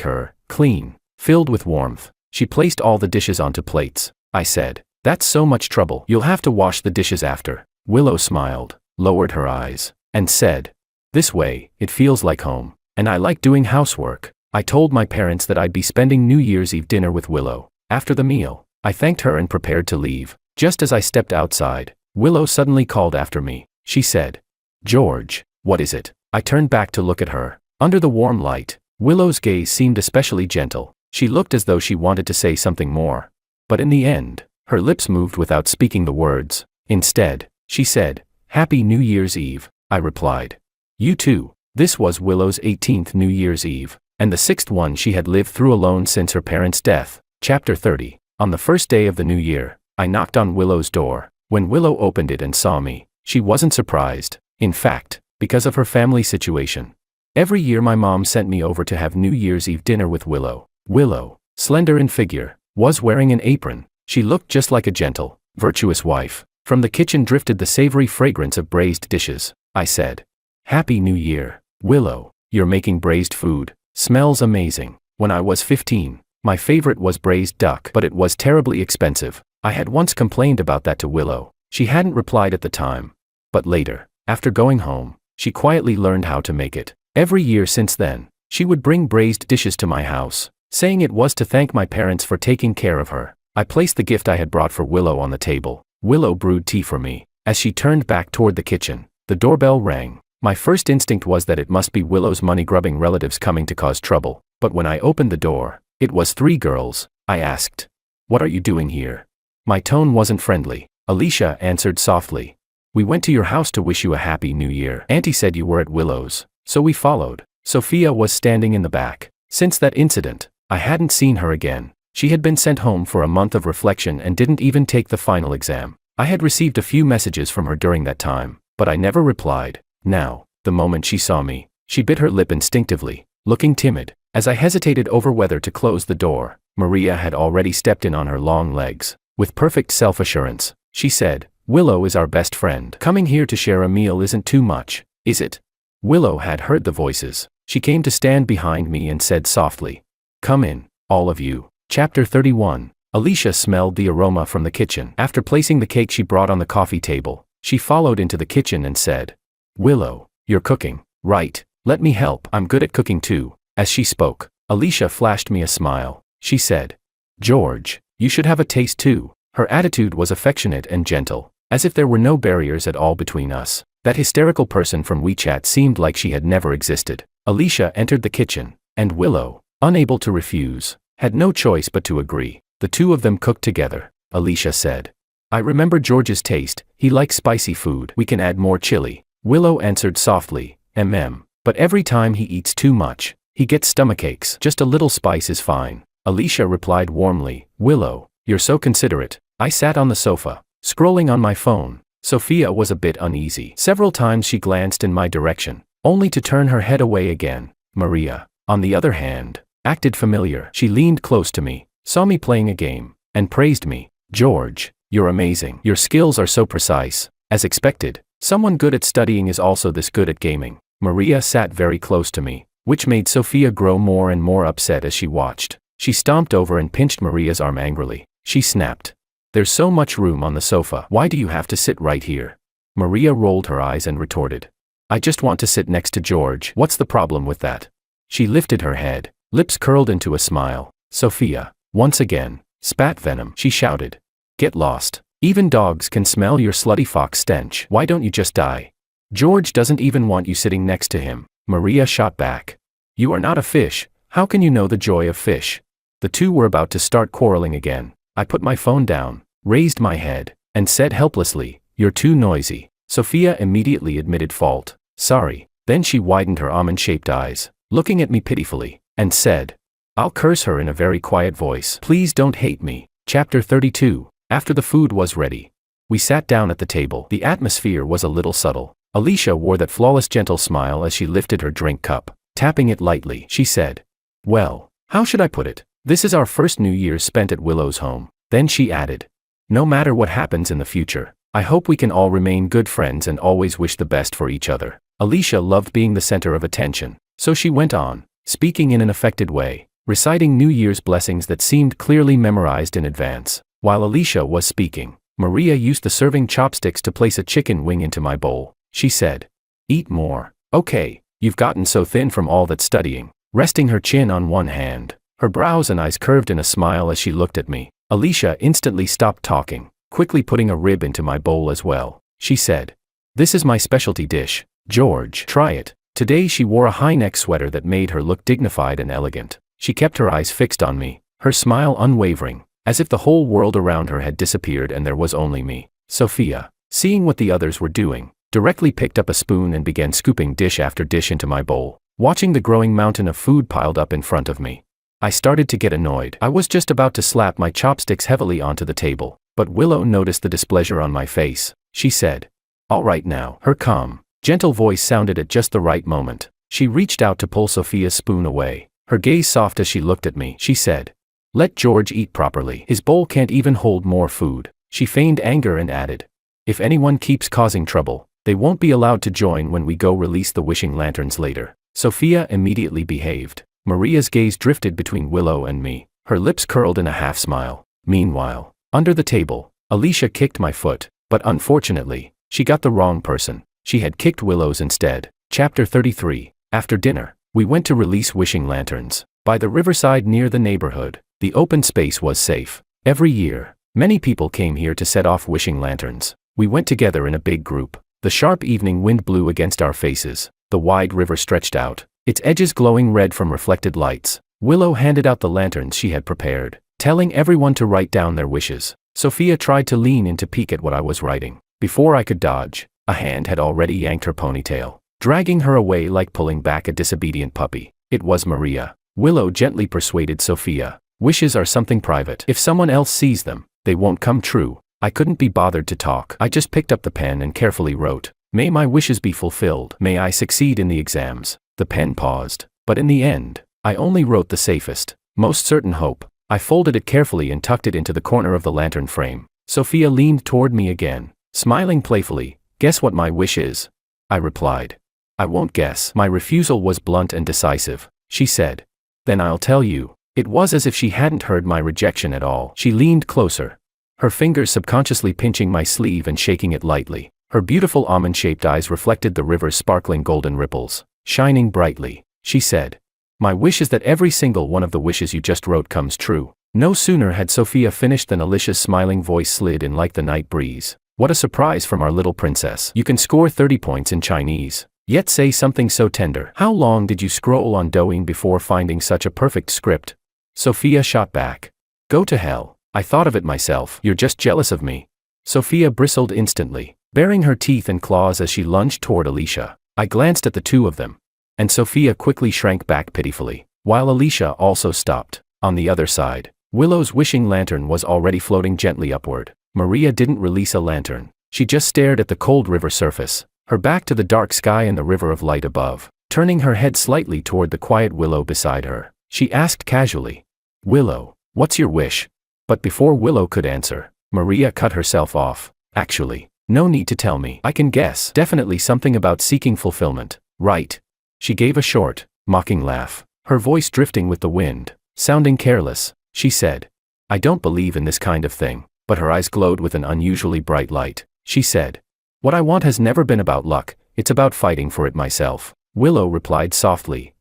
[SPEAKER 1] her, clean, filled with warmth. She placed all the dishes onto plates. I said, "That's so much trouble. You'll have to wash the dishes after." Willow smiled, lowered her eyes, and said, "This way, it feels like home, and I like doing housework." I told my parents that I'd be spending New Year's Eve dinner with Willow. After the meal, I thanked her and prepared to leave. Just as I stepped outside, Willow suddenly called after me. She said, "George, what is it?" I turned back to look at her. Under the warm light, Willow's gaze seemed especially gentle. She looked as though she wanted to say something more. But in the end, her lips moved without speaking the words. Instead, she said, "Happy New Year's Eve," I replied. "You too." This was Willow's 18th New Year's Eve, and the 6th one she had lived through alone since her parents' death. Chapter 30. On the first day of the new year, I knocked on Willow's door. When Willow opened it and saw me, she wasn't surprised. In fact, because of her family situation. Every year my mom sent me over to have New Year's Eve dinner with Willow. Willow, slender in figure, was wearing an apron. She looked just like a gentle, virtuous wife. From the kitchen drifted the savory fragrance of braised dishes. I said, "Happy New Year, Willow. You're making braised food. Smells amazing." When I was 15, my favorite was braised duck, but it was terribly expensive. I had once complained about that to Willow. She hadn't replied at the time. But later, after going home, she quietly learned how to make it. Every year since then, she would bring braised dishes to my house, saying it was to thank my parents for taking care of her. I placed the gift I had brought for Willow on the table. Willow brewed tea for me. As she turned back toward the kitchen, the doorbell rang. My first instinct was that it must be Willow's money-grubbing relatives coming to cause trouble. But when I opened the door, it was 3 girls. I asked, "What are you doing here?" My tone wasn't friendly. Alicia answered softly, "We went to your house to wish you a happy new year. Auntie said you were at Willow's, so we followed." Sophia was standing in the back. Since that incident, I hadn't seen her again. She had been sent home for a month of reflection and didn't even take the final exam. I had received a few messages from her during that time, but I never replied. Now, the moment she saw me, she bit her lip instinctively, looking timid. As I hesitated over whether to close the door, Maria had already stepped in on her long legs. With perfect self-assurance, she said, "Willow is our best friend. Coming here to share a meal isn't too much, is it?" Willow had heard the voices. She came to stand behind me and said softly, "Come in, all of you." Chapter 31. Alicia smelled the aroma from the kitchen. After placing the cake she brought on the coffee table, she followed into the kitchen and said, "Willow, you're cooking, right? Let me help. I'm good at cooking too." As she spoke, Alicia flashed me a smile. She said, "George, you should have a taste too." Her attitude was affectionate and gentle, as if there were no barriers at all between us. That hysterical person from WeChat seemed like she had never existed. Alicia entered the kitchen, and Willow, unable to refuse, had no choice but to agree. The two of them cooked together. Alicia said, "I remember George's taste. He likes spicy food. We can add more chili." Willow answered softly, "But every time he eats too much, he gets stomachaches. Just a little spice is fine." Alicia replied warmly, "Willow, you're so considerate." I sat on the sofa, scrolling on my phone. Sophia was a bit uneasy. Several times she glanced in my direction, only to turn her head away again. Maria, on the other hand, acted familiar. She leaned close to me, saw me playing a game, and praised me. "George, you're amazing. Your skills are so precise." As expected, someone good at studying is also this good at gaming. Maria sat very close to me, which made Sophia grow more and more upset as she watched. She stomped over and pinched Maria's arm angrily. She snapped, "There's so much room on the sofa. Why do you have to sit right here?" Maria rolled her eyes and retorted, "I just want to sit next to George. What's the problem with that?" She lifted her head, lips curled into a smile. Sophia, once again, spat venom. She shouted, "Get lost. Even dogs can smell your slutty fox stench. Why don't you just die? George doesn't even want you sitting next to him." Maria shot back, "You are not a fish. How can you know the joy of fish?" The two were about to start quarreling again. I put my phone down, raised my head, and said helplessly, "You're too noisy." Sophia immediately admitted fault. "Sorry." Then she widened her almond-shaped eyes, looking at me pitifully, and said, "I'll curse her in a very quiet voice. Please don't hate me." Chapter 32. After the food was ready, we sat down at the table. The atmosphere was a little subtle. Alicia wore that flawless gentle smile as she lifted her drink cup, tapping it lightly. She said, "Well, how should I put it? This is our first New Year's spent at Willow's home." Then she added, "No matter what happens in the future, I hope we can all remain good friends and always wish the best for each other." Alicia loved being the center of attention, so she went on, speaking in an affected way, reciting New Year's blessings that seemed clearly memorized in advance. While Alicia was speaking, Maria used the serving chopsticks to place a chicken wing into my bowl. She said, "Eat more. Okay, you've gotten so thin from all that studying." Resting her chin on one hand, her brows and eyes curved in a smile as she looked at me, Alicia instantly stopped talking, quickly putting a rib into my bowl as well. She said, "This is my specialty dish. George, try it." Today she wore a high-neck sweater that made her look dignified and elegant. She kept her eyes fixed on me, her smile unwavering, as if the whole world around her had disappeared and there was only me. Sophia, seeing what the others were doing, directly picked up a spoon and began scooping dish after dish into my bowl, watching the growing mountain of food piled up in front of me. I started to get annoyed. I was just about to slap my chopsticks heavily onto the table, but Willow noticed the displeasure on my face. She said, "All right now." Her calm, gentle voice sounded at just the right moment. She reached out to pull Sophia's spoon away. Her gaze soft as she looked at me. She said, "Let George eat properly. His bowl can't even hold more food." She feigned anger and added, "If anyone keeps causing trouble, they won't be allowed to join when we go release the wishing lanterns later." Sophia immediately behaved. Maria's gaze drifted between Willow and me, her lips curled in a half-smile. Meanwhile, under the table, Alicia kicked my foot, but unfortunately, she got the wrong person. She had kicked Willow's instead. Chapter 33. After dinner, we went to release wishing lanterns. By the riverside near the neighborhood, the open space was safe. Every year, many people came here to set off wishing lanterns. We went together in a big group. The sharp evening wind blew against our faces. The wide river stretched out, its edges glowing red from reflected lights. Willow handed out the lanterns she had prepared, telling everyone to write down their wishes. Sophia tried to lean in to peek at what I was writing. Before I could dodge, a hand had already yanked her ponytail, dragging her away like pulling back a disobedient puppy. It was Maria. Willow gently persuaded Sophia, "Wishes are something private. If someone else sees them, they won't come true." I couldn't be bothered to talk. I just picked up the pen and carefully wrote, "May my wishes be fulfilled. May I succeed in the exams." The pen paused, but in the end, I only wrote the safest, most certain hope. I folded it carefully and tucked it into the corner of the lantern frame. Sophia leaned toward me again, smiling playfully. "Guess what my wish is?" I replied. "I won't guess." My refusal was blunt and decisive. She said, "Then I'll tell you." It was as if she hadn't heard my rejection at all. She leaned closer, her fingers subconsciously pinching my sleeve and shaking it lightly. Her beautiful almond-shaped eyes reflected the river's sparkling golden ripples, shining brightly. She said, "My wish is that every single one of the wishes you just wrote comes true." No sooner had Sophia finished than Alicia's smiling voice slid in like the night breeze. "What a surprise from our little princess. You can score 30 points in Chinese, yet say something so tender. How long did you scroll on Douyin before finding such a perfect script?" Sophia shot back. "Go to hell. I thought of it myself. You're just jealous of me." Sophia bristled instantly, baring her teeth and claws as she lunged toward Alicia. I glanced at the two of them, and Sophia quickly shrank back pitifully, while Alicia also stopped. On the other side, Willow's wishing lantern was already floating gently upward. Maria didn't release a lantern. She just stared at the cold river surface, her back to the dark sky and the river of light above. Turning her head slightly toward the quiet Willow beside her, she asked casually, "Willow, what's your wish?" But before Willow could answer, Maria cut herself off. "Actually, no need to tell me. I can guess. Definitely something about seeking fulfillment, right?" She gave a short, mocking laugh, her voice drifting with the wind, sounding careless. She said, "I don't believe in this kind of thing," but her eyes glowed with an unusually bright light. She said, "What I want has never been about luck, it's about fighting for it myself." Willow replied softly,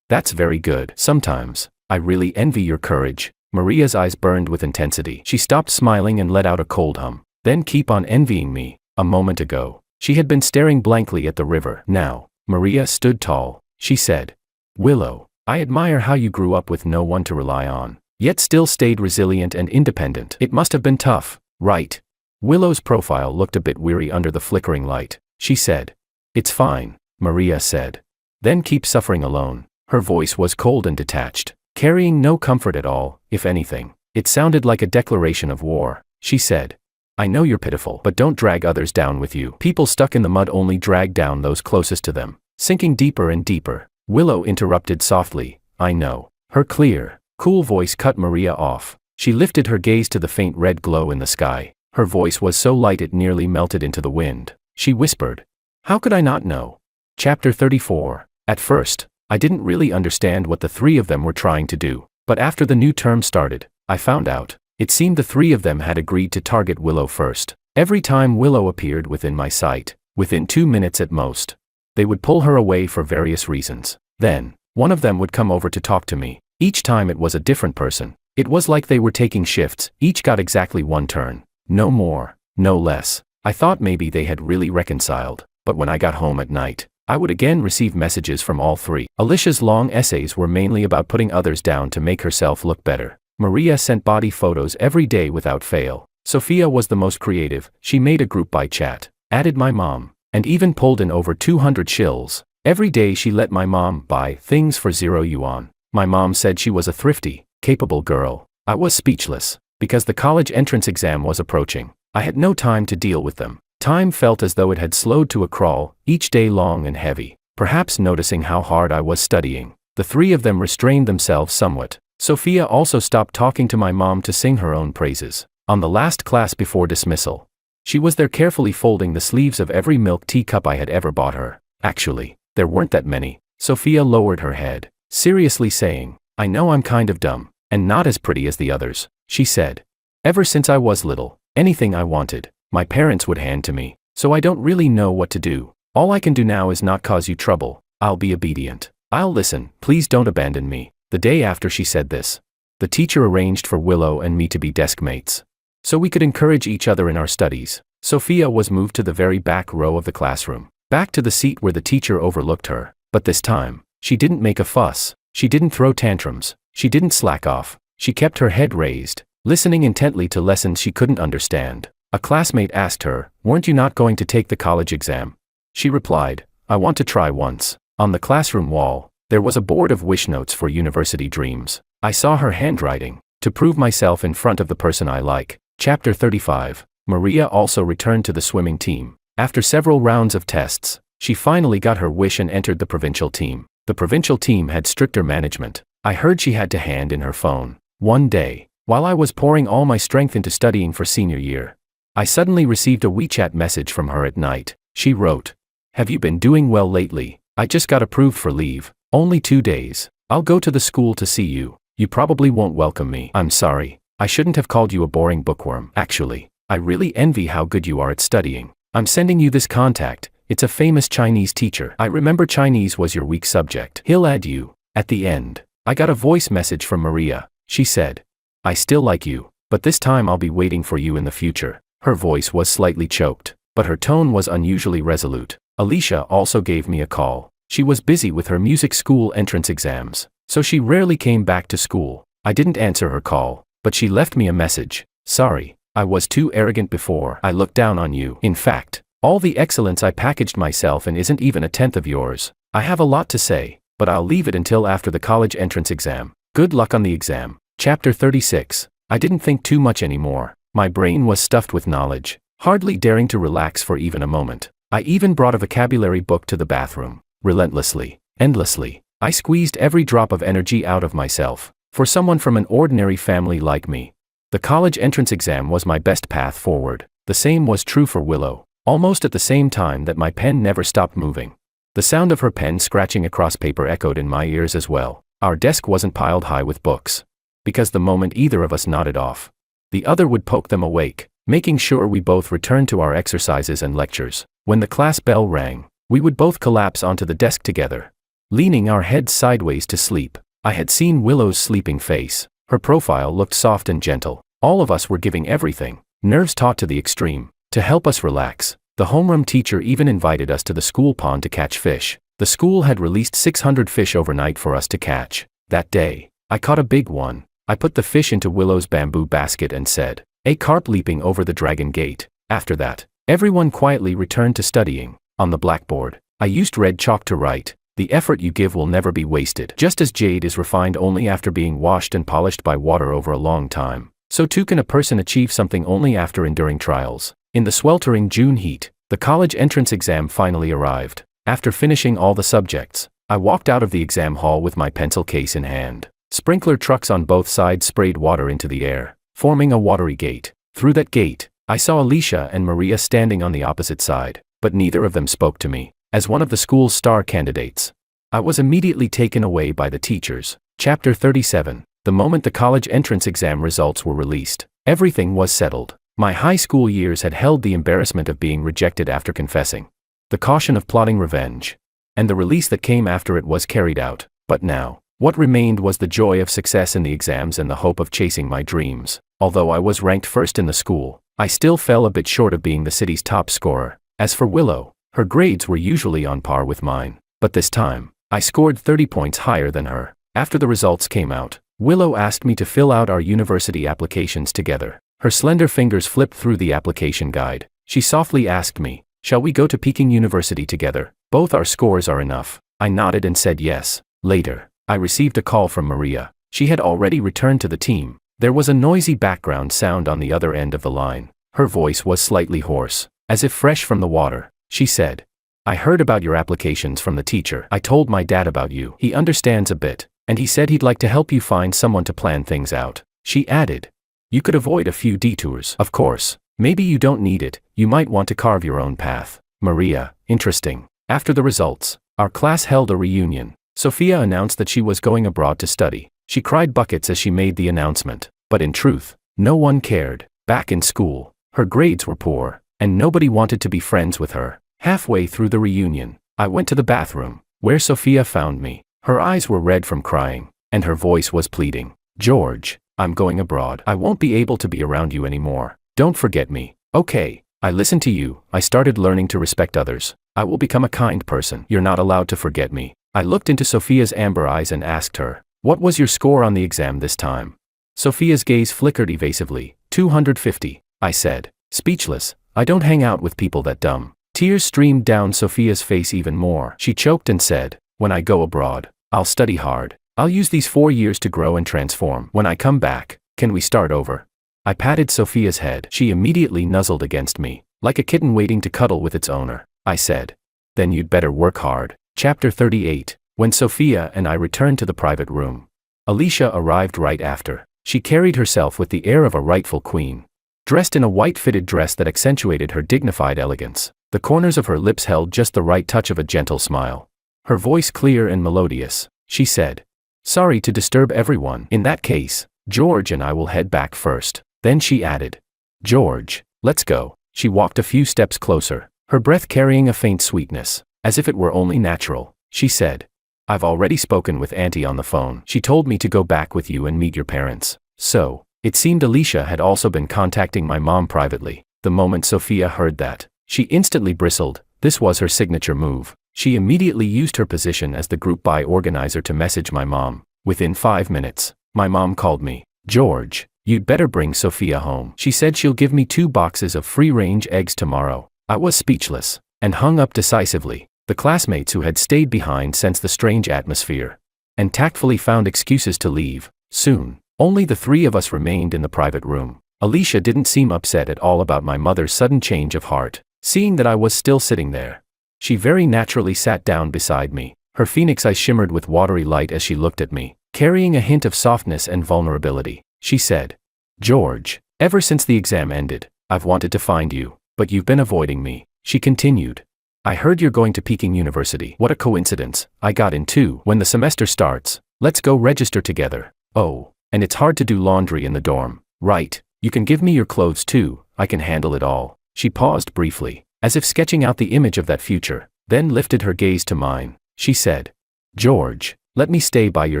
[SPEAKER 1] That's very good. Sometimes, I really envy your courage." Maria's eyes burned with intensity. She stopped smiling and let out a cold hum. "Then keep on envying me." A moment ago, she had been staring blankly at the river. Now, Maria stood tall. She said, "Willow, I admire how you grew up with no one to rely on, yet still stayed resilient and independent. It must have been tough, right?" Willow's profile looked a bit weary under the flickering light. She said, "It's fine," Maria said. "Then keep suffering alone." Her voice was cold and detached, carrying no comfort at all. If anything, it sounded like a declaration of war. She said, "I know you're pitiful, but don't drag others down with you. People stuck in the mud only drag down those closest to them." Sinking deeper and deeper, Willow interrupted softly, "I know." Her clear, cool voice cut Maria off. She lifted her gaze to the faint red glow in the sky. Her voice was so light it nearly melted into the wind. She whispered, "How could I not know?" Chapter 34. At first, I didn't really understand what the three of them were trying to do. But after the new term started, I found out. It seemed the three of them had agreed to target Willow first. Every time Willow appeared within my sight, within 2 minutes at most, they would pull her away for various reasons. Then, one of them would come over to talk to me. Each time it was a different person. It was like they were taking shifts, each got exactly one turn. No more, no less. I thought maybe they had really reconciled, but when I got home at night, I would again receive messages from all three. Alicia's long essays were mainly about putting others down to make herself look better. Maria sent body photos every day without fail. Sophia was the most creative. She made a group by chat, added my mom, and even pulled in over 200 shills. Every day she let my mom buy things for 0 yuan. My mom said she was a thrifty, capable girl. I was speechless, because the college entrance exam was approaching. I had no time to deal with them. Time felt as though it had slowed to a crawl, each day long and heavy. Perhaps noticing how hard I was studying, the three of them restrained themselves somewhat. Sophia also stopped talking to my mom to sing her own praises. On the last class before dismissal, she was there carefully folding the sleeves of every milk teacup I had ever bought her. Actually, there weren't that many. Sophia lowered her head, seriously saying, "I know I'm kind of dumb, and not as pretty as the others," she said. "Ever since I was little, anything I wanted, my parents would hand to me, so I don't really know what to do. All I can do now is not cause you trouble. I'll be obedient. I'll listen, please don't abandon me." The day after she said this, the teacher arranged for Willow and me to be desk mates, so we could encourage each other in our studies. Sophia was moved to the very back row of the classroom, back to the seat where the teacher overlooked her. But this time, she didn't make a fuss. She didn't throw tantrums. She didn't slack off. She kept her head raised, listening intently to lessons she couldn't understand. A classmate asked her, "Weren't you not going to take the college exam?" She replied, "I want to try once." On the classroom wall, there was a board of wish notes for university dreams. I saw her handwriting, "To prove myself in front of the person I like." Chapter 35. Maria also returned to the swimming team. After several rounds of tests, she finally got her wish and entered the provincial team. The provincial team had stricter management. I heard she had to hand in her phone. One day, while I was pouring all my strength into studying for senior year, I suddenly received a WeChat message from her at night. She wrote, "Have you been doing well lately? I just got approved for leave. Only 2 days. I'll go to the school to see you. You probably won't welcome me. I'm sorry. I shouldn't have called you a boring bookworm. Actually, I really envy how good you are at studying. I'm sending you this contact. It's a famous Chinese teacher. I remember Chinese was your weak subject. He'll add you." At the end, I got a voice message from Maria. She said, "I still like you, but this time I'll be waiting for you in the future." Her voice was slightly choked, but her tone was unusually resolute. Alicia also gave me a call. She was busy with her music school entrance exams, so she rarely came back to school. I didn't answer her call, but she left me a message. "Sorry, I was too arrogant before. I looked down on you. In fact, all the excellence I packaged myself in isn't even a tenth of yours. I have a lot to say, but I'll leave it until after the college entrance exam. Good luck on the exam." Chapter 36. I didn't think too much anymore. My brain was stuffed with knowledge, hardly daring to relax for even a moment. I even brought a vocabulary book to the bathroom. Relentlessly, endlessly, I squeezed every drop of energy out of myself. For someone from an ordinary family like me, the college entrance exam was my best path forward. The same was true for Willow. Almost at the same time that my pen never stopped moving, the sound of her pen scratching across paper echoed in my ears as well. Our desk wasn't piled high with books, because the moment either of us nodded off, the other would poke them awake, making sure we both returned to our exercises and lectures. When the class bell rang, we would both collapse onto the desk together, leaning our heads sideways to sleep. I had seen Willow's sleeping face. Her profile looked soft and gentle. All of us were giving everything, nerves taut to the extreme, to help us relax. The homeroom teacher even invited us to the school pond to catch fish. The school had released 600 fish overnight for us to catch. That day, I caught a big one. I put the fish into Willow's bamboo basket and said, "A carp leaping over the dragon gate." After that, everyone quietly returned to studying. On the blackboard, I used red chalk to write, "The effort you give will never be wasted." Just as jade is refined only after being washed and polished by water over a long time, so too can a person achieve something only after enduring trials. In the sweltering June heat, the college entrance exam finally arrived. After finishing all the subjects, I walked out of the exam hall with my pencil case in hand. Sprinkler trucks on both sides sprayed water into the air, forming a watery gate. Through that gate, I saw Alicia and Maria standing on the opposite side, but neither of them spoke to me. As one of the school's star candidates, I was immediately taken away by the teachers. Chapter 37. The moment the college entrance exam results were released, everything was settled. My high school years had held the embarrassment of being rejected after confessing, the caution of plotting revenge, and the release that came after it was carried out. But now, what remained was the joy of success in the exams and the hope of chasing my dreams. Although I was ranked first in the school, I still fell a bit short of being the city's top scorer. As for Willow, her grades were usually on par with mine, but this time, I scored 30 points higher than her. After the results came out, Willow asked me to fill out our university applications together. Her slender fingers flipped through the application guide. She softly asked me, "Shall we go to Peking University together? Both our scores are enough." I nodded and said yes. Later, I received a call from Maria. She had already returned to the team. There was a noisy background sound on the other end of the line. Her voice was slightly hoarse, as if fresh from the water. She said, "I heard about your applications from the teacher. I told my dad about you. He understands a bit, and he said he'd like to help you find someone to plan things out." She added, "You could avoid a few detours. Of course, maybe you don't need it. You might want to carve your own path." Maria, interesting. After the results, our class held a reunion. Sophia announced that she was going abroad to study. She cried buckets as she made the announcement, but in truth, no one cared. Back in school, her grades were poor, and nobody wanted to be friends with her. Halfway through the reunion, I went to the bathroom, where Sophia found me. Her eyes were red from crying, and her voice was pleading. "George, I'm going abroad. I won't be able to be around you anymore. Don't forget me." "Okay, I listened to you. I started learning to respect others. I will become a kind person. You're not allowed to forget me." I looked into Sophia's amber eyes and asked her, "What was your score on the exam this time?" Sophia's gaze flickered evasively. 250, I said, speechless. "I don't hang out with people that dumb." Tears streamed down Sophia's face even more. She choked and said, "When I go abroad, I'll study hard. I'll use these 4 years to grow and transform. When I come back, can we start over?" I patted Sophia's head. She immediately nuzzled against me, like a kitten waiting to cuddle with its owner. I said, "Then you'd better work hard." Chapter 38. When Sophia and I returned to the private room, Alicia arrived right after. She carried herself with the air of a rightful queen. Dressed in a white fitted dress that accentuated her dignified elegance, the corners of her lips held just the right touch of a gentle smile. Her voice clear and melodious, she said, "Sorry to disturb everyone. In that case, George and I will head back first." Then she added, "George, let's go." She walked a few steps closer, her breath carrying a faint sweetness, as if it were only natural. She said, "I've already spoken with Auntie on the phone. She told me to go back with you and meet your parents." So, it seemed Alicia had also been contacting my mom privately. The moment Sophia heard that, she instantly bristled. This was her signature move. She immediately used her position as the group buy organizer to message my mom. Within 5 minutes, my mom called me. "George, you'd better bring Sophia home. She said she'll give me 2 boxes of free-range eggs tomorrow." I was speechless, and hung up decisively. The classmates who had stayed behind sensed the strange atmosphere, and tactfully found excuses to leave. Soon, only the 3 of us remained in the private room. Alicia didn't seem upset at all about my mother's sudden change of heart. Seeing that I was still sitting there, she very naturally sat down beside me. Her phoenix eyes shimmered with watery light as she looked at me, carrying a hint of softness and vulnerability. She said, "George, ever since the exam ended, I've wanted to find you, but you've been avoiding me." She continued, "I heard you're going to Peking University. What a coincidence. I got in too. When the semester starts, let's go register together. Oh, and it's hard to do laundry in the dorm, right? You can give me your clothes too. I can handle it all." She paused briefly, as if sketching out the image of that future, then lifted her gaze to mine. She said, "George, let me stay by your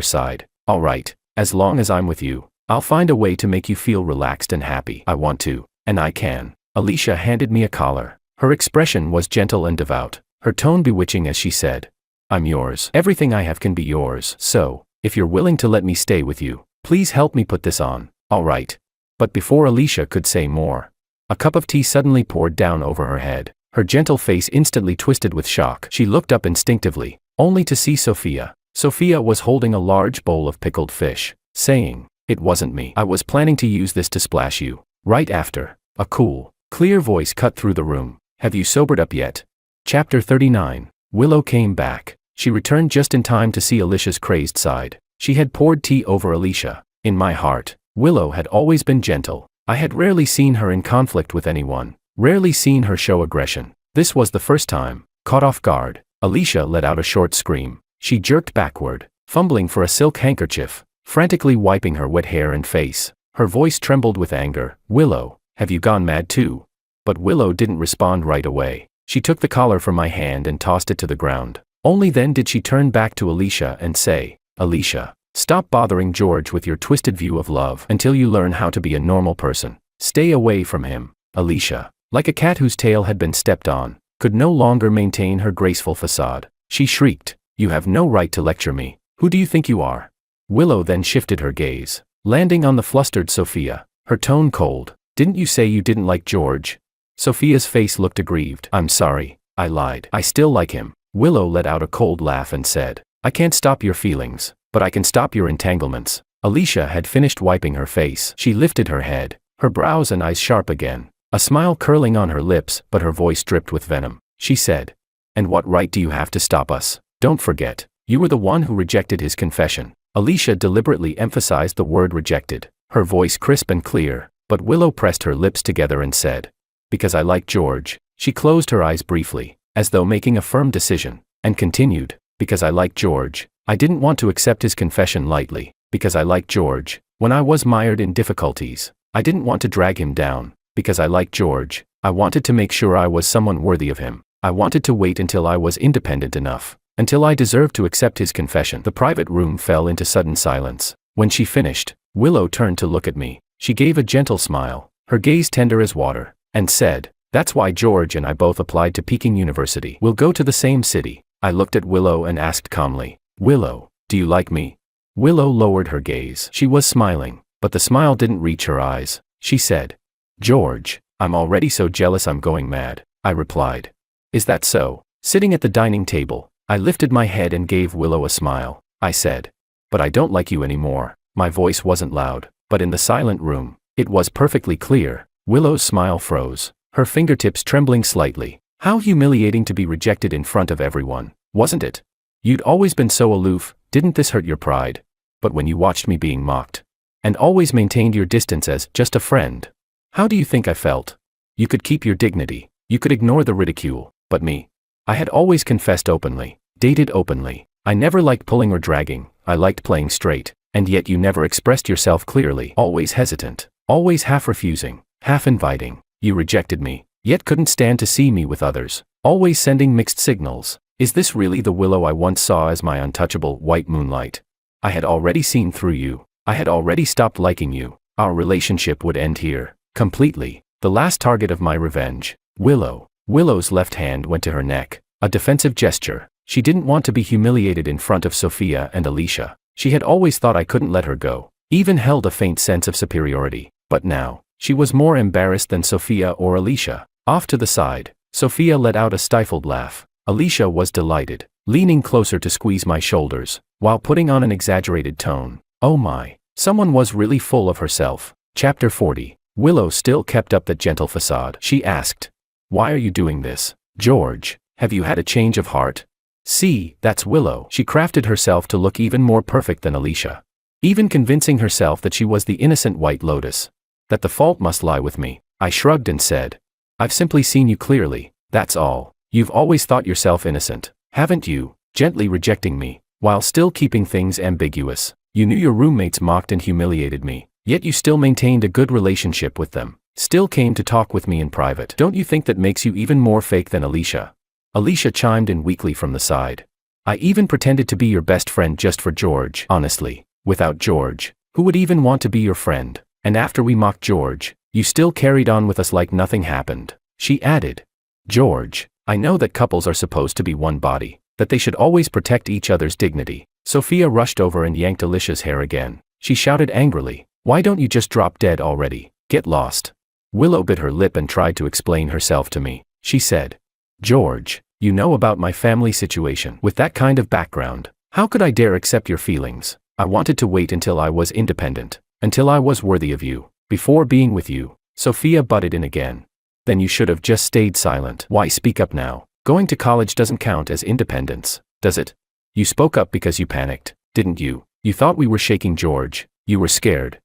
[SPEAKER 1] side. All right, as long as I'm with you, I'll find a way to make you feel relaxed and happy. I want to, and I can." Alicia handed me a collar. Her expression was gentle and devout, her tone bewitching as she said, "I'm yours. Everything I have can be yours. So, if you're willing to let me stay with you, please help me put this on." "All right." But before Alicia could say more, a cup of tea suddenly poured down over her head. Her gentle face instantly twisted with shock. She looked up instinctively, only to see Sophia. Sophia was holding a large bowl of pickled fish, saying, "It wasn't me. I was planning to use this to splash you." Right after, a cool, clear voice cut through the room. "Have you sobered up yet?" Chapter 39. Willow came back. She returned just in time to see Alicia's crazed side. She had poured tea over Alicia. In my heart, Willow had always been gentle. I had rarely seen her in conflict with anyone, rarely seen her show aggression. This was the first time. Caught off guard, Alicia let out a short scream. She jerked backward, fumbling for a silk handkerchief, frantically wiping her wet hair and face. Her voice trembled with anger. "Willow, have you gone mad too?" But Willow didn't respond right away. She took the collar from my hand and tossed it to the ground. Only then did she turn back to Alicia and say, "Alicia, stop bothering George with your twisted view of love until you learn how to be a normal person. Stay away from him." Alicia, like a cat whose tail had been stepped on, could no longer maintain her graceful facade. She shrieked, "You have no right to lecture me. Who do you think you are?" Willow then shifted her gaze, landing on the flustered Sophia, her tone cold. "Didn't you say you didn't like George?" Sophia's face looked aggrieved. "I'm sorry, I lied. I still like him." Willow let out a cold laugh and said, "I can't stop your feelings, but I can stop your entanglements." Alicia had finished wiping her face. She lifted her head, her brows and eyes sharp again, a smile curling on her lips, but her voice dripped with venom. She said, "And what right do you have to stop us? Don't forget, you were the one who rejected his confession." Alicia deliberately emphasized the word rejected, her voice crisp and clear, but Willow pressed her lips together and said, "Because I like George." She closed her eyes briefly, as though making a firm decision, and continued, "Because I like George. I didn't want to accept his confession lightly. Because I like George. When I was mired in difficulties, I didn't want to drag him down. Because I like George. I wanted to make sure I was someone worthy of him. I wanted to wait until I was independent enough, until I deserved to accept his confession." The private room fell into sudden silence. When she finished, Willow turned to look at me. She gave a gentle smile, her gaze tender as water, and said, "That's why George and I both applied to Peking University. We'll go to the same city." I looked at Willow and asked calmly, "Willow, do you like me?" Willow lowered her gaze. She was smiling, but the smile didn't reach her eyes. She said, "George, I'm already so jealous I'm going mad," I replied. "Is that so?" Sitting at the dining table, I lifted my head and gave Willow a smile. I said, "But I don't like you anymore." My voice wasn't loud, but in the silent room, it was perfectly clear. Willow's smile froze, her fingertips trembling slightly. How humiliating to be rejected in front of everyone, wasn't it? "You'd always been so aloof, didn't this hurt your pride? But when you watched me being mocked, and always maintained your distance as just a friend, how do you think I felt? You could keep your dignity, you could ignore the ridicule, but me? I had always confessed openly, dated openly. I never liked pulling or dragging, I liked playing straight, and yet you never expressed yourself clearly, always hesitant, always half refusing, half inviting. You rejected me, yet couldn't stand to see me with others, always sending mixed signals. Is this really the Willow I once saw as my untouchable white moonlight? I had already seen through you. I had already stopped liking you. Our relationship would end here, completely. The last target of my revenge. Willow. Willow's left hand went to her neck, a defensive gesture. She didn't want to be humiliated in front of Sophia and Alicia. She had always thought I couldn't let her go, even held a faint sense of superiority. But now, she was more embarrassed than Sophia or Alicia. Off to the side, Sophia let out a stifled laugh. Alicia was delighted, leaning closer to squeeze my shoulders, while putting on an exaggerated tone. Oh my, someone was really full of herself. Chapter 40. Willow still kept up that gentle facade. She asked, "Why are you doing this, George? Have you had a change of heart?" See, that's Willow. She crafted herself to look even more perfect than Alicia, even convincing herself that she was the innocent white lotus, that the fault must lie with me. I shrugged and said, "I've simply seen you clearly, that's all. You've always thought yourself innocent, haven't you?" Gently rejecting me, while still keeping things ambiguous. "You knew your roommates mocked and humiliated me, yet you still maintained a good relationship with them, still came to talk with me in private. Don't you think that makes you even more fake than Alicia?" Alicia chimed in weakly from the side. "I even pretended to be your best friend just for George. Honestly, without George, who would even want to be your friend? And after we mocked George, you still carried on with us like nothing happened." She added, "George, I know that couples are supposed to be one body, that they should always protect each other's dignity." Sophia rushed over and yanked Alicia's hair again. She shouted angrily, "Why don't you just drop dead already? Get lost." Willow bit her lip and tried to explain herself to me. She said, "George, you know about my family situation. With that kind of background, how could I dare accept your feelings? I wanted to wait until I was independent, until I was worthy of you, before being with you." Sophia butted in again. "Then you should have just stayed silent. Why speak up now? Going to college doesn't count as independence, does it? You spoke up because you panicked, didn't you? You thought we were shaking George. You were scared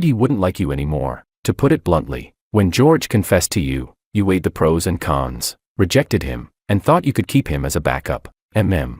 [SPEAKER 1] he wouldn't like you anymore. To put it bluntly, when George confessed to you, you weighed the pros and cons, rejected him, and thought you could keep him as a backup.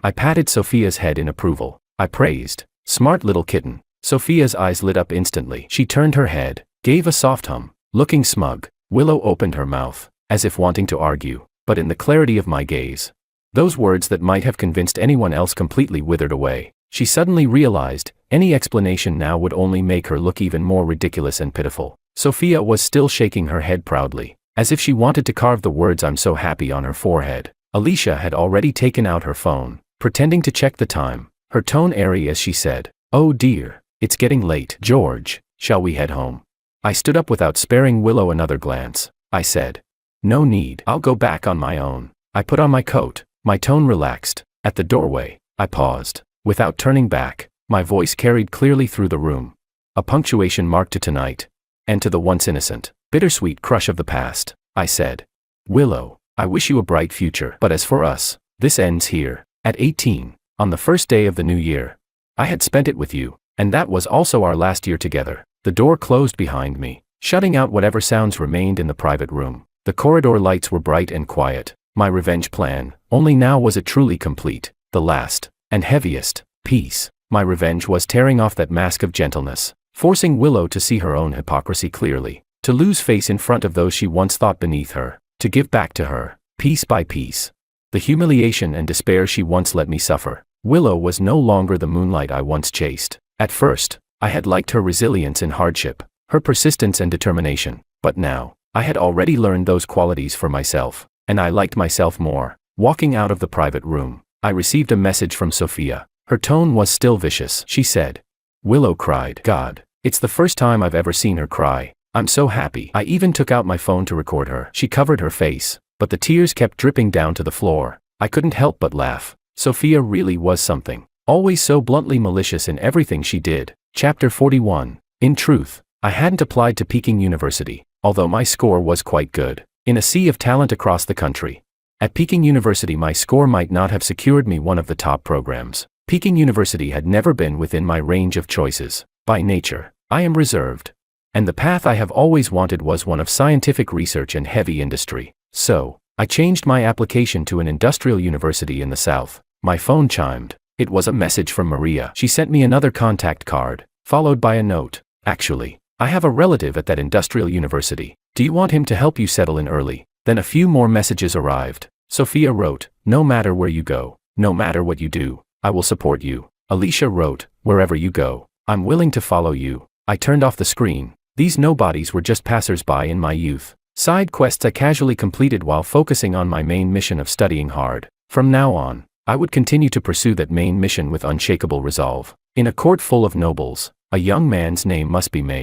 [SPEAKER 1] I patted Sophia's head in approval. I praised. Smart little kitten. Sophia's eyes lit up instantly. She turned her head, gave a soft hum. Looking smug, Willow opened her mouth, as if wanting to argue, but in the clarity of my gaze, those words that might have convinced anyone else completely withered away. She suddenly realized, any explanation now would only make her look even more ridiculous and pitiful. Sophia was still shaking her head proudly, as if she wanted to carve the words "I'm so happy" on her forehead. Alicia had already taken out her phone, pretending to check the time, her tone airy as she said, "Oh dear, it's getting late. George, shall we head home?" I stood up without sparing Willow another glance. I said, "No need, I'll go back on my own." I put on my coat, my tone relaxed. At the doorway, I paused. Without turning back, my voice carried clearly through the room. A punctuation mark to tonight, and to the once innocent, bittersweet crush of the past. I said, "Willow, I wish you a bright future. But as for us, this ends here." At 18, on the first day of the new year, I had spent it with you, and that was also our last year together. The door closed behind me, shutting out whatever sounds remained in the private room. The corridor lights were bright and quiet. My revenge plan, only now was it truly complete. The last, and heaviest, piece. My revenge was tearing off that mask of gentleness, forcing Willow to see her own hypocrisy clearly, to lose face in front of those she once thought beneath her, to give back to her, piece by piece, the humiliation and despair she once let me suffer. Willow was no longer the moonlight I once chased. At first, I had liked her resilience in hardship, her persistence and determination, but now, I had already learned those qualities for myself, and I liked myself more. Walking out of the private room, I received a message from Sophia. Her tone was still vicious. She said, "Willow cried. God, it's the first time I've ever seen her cry. I'm so happy." I even took out my phone to record her. She covered her face, but the tears kept dripping down to the floor. I couldn't help but laugh. Sophia really was something. Always so bluntly malicious in everything she did. Chapter 41. In truth, I hadn't applied to Peking University, although my score was quite good, in a sea of talent across the country. At Peking University my score might not have secured me one of the top programs. Peking University had never been within my range of choices. By nature, I am reserved. And the path I have always wanted was one of scientific research and heavy industry. So, I changed my application to an industrial university in the south. My phone chimed. It was a message from Maria. She sent me another contact card, followed by a note. "Actually, I have a relative at that industrial university. Do you want him to help you settle in early?" Then a few more messages arrived. Sophia wrote, "No matter where you go, no matter what you do, I will support you." Alicia wrote, "Wherever you go, I'm willing to follow you." I turned off the screen. These nobodies were just passers-by in my youth. Side quests I casually completed while focusing on my main mission of studying hard. From now on, I would continue to pursue that main mission with unshakable resolve. In a court full of nobles, a young man's name must be made.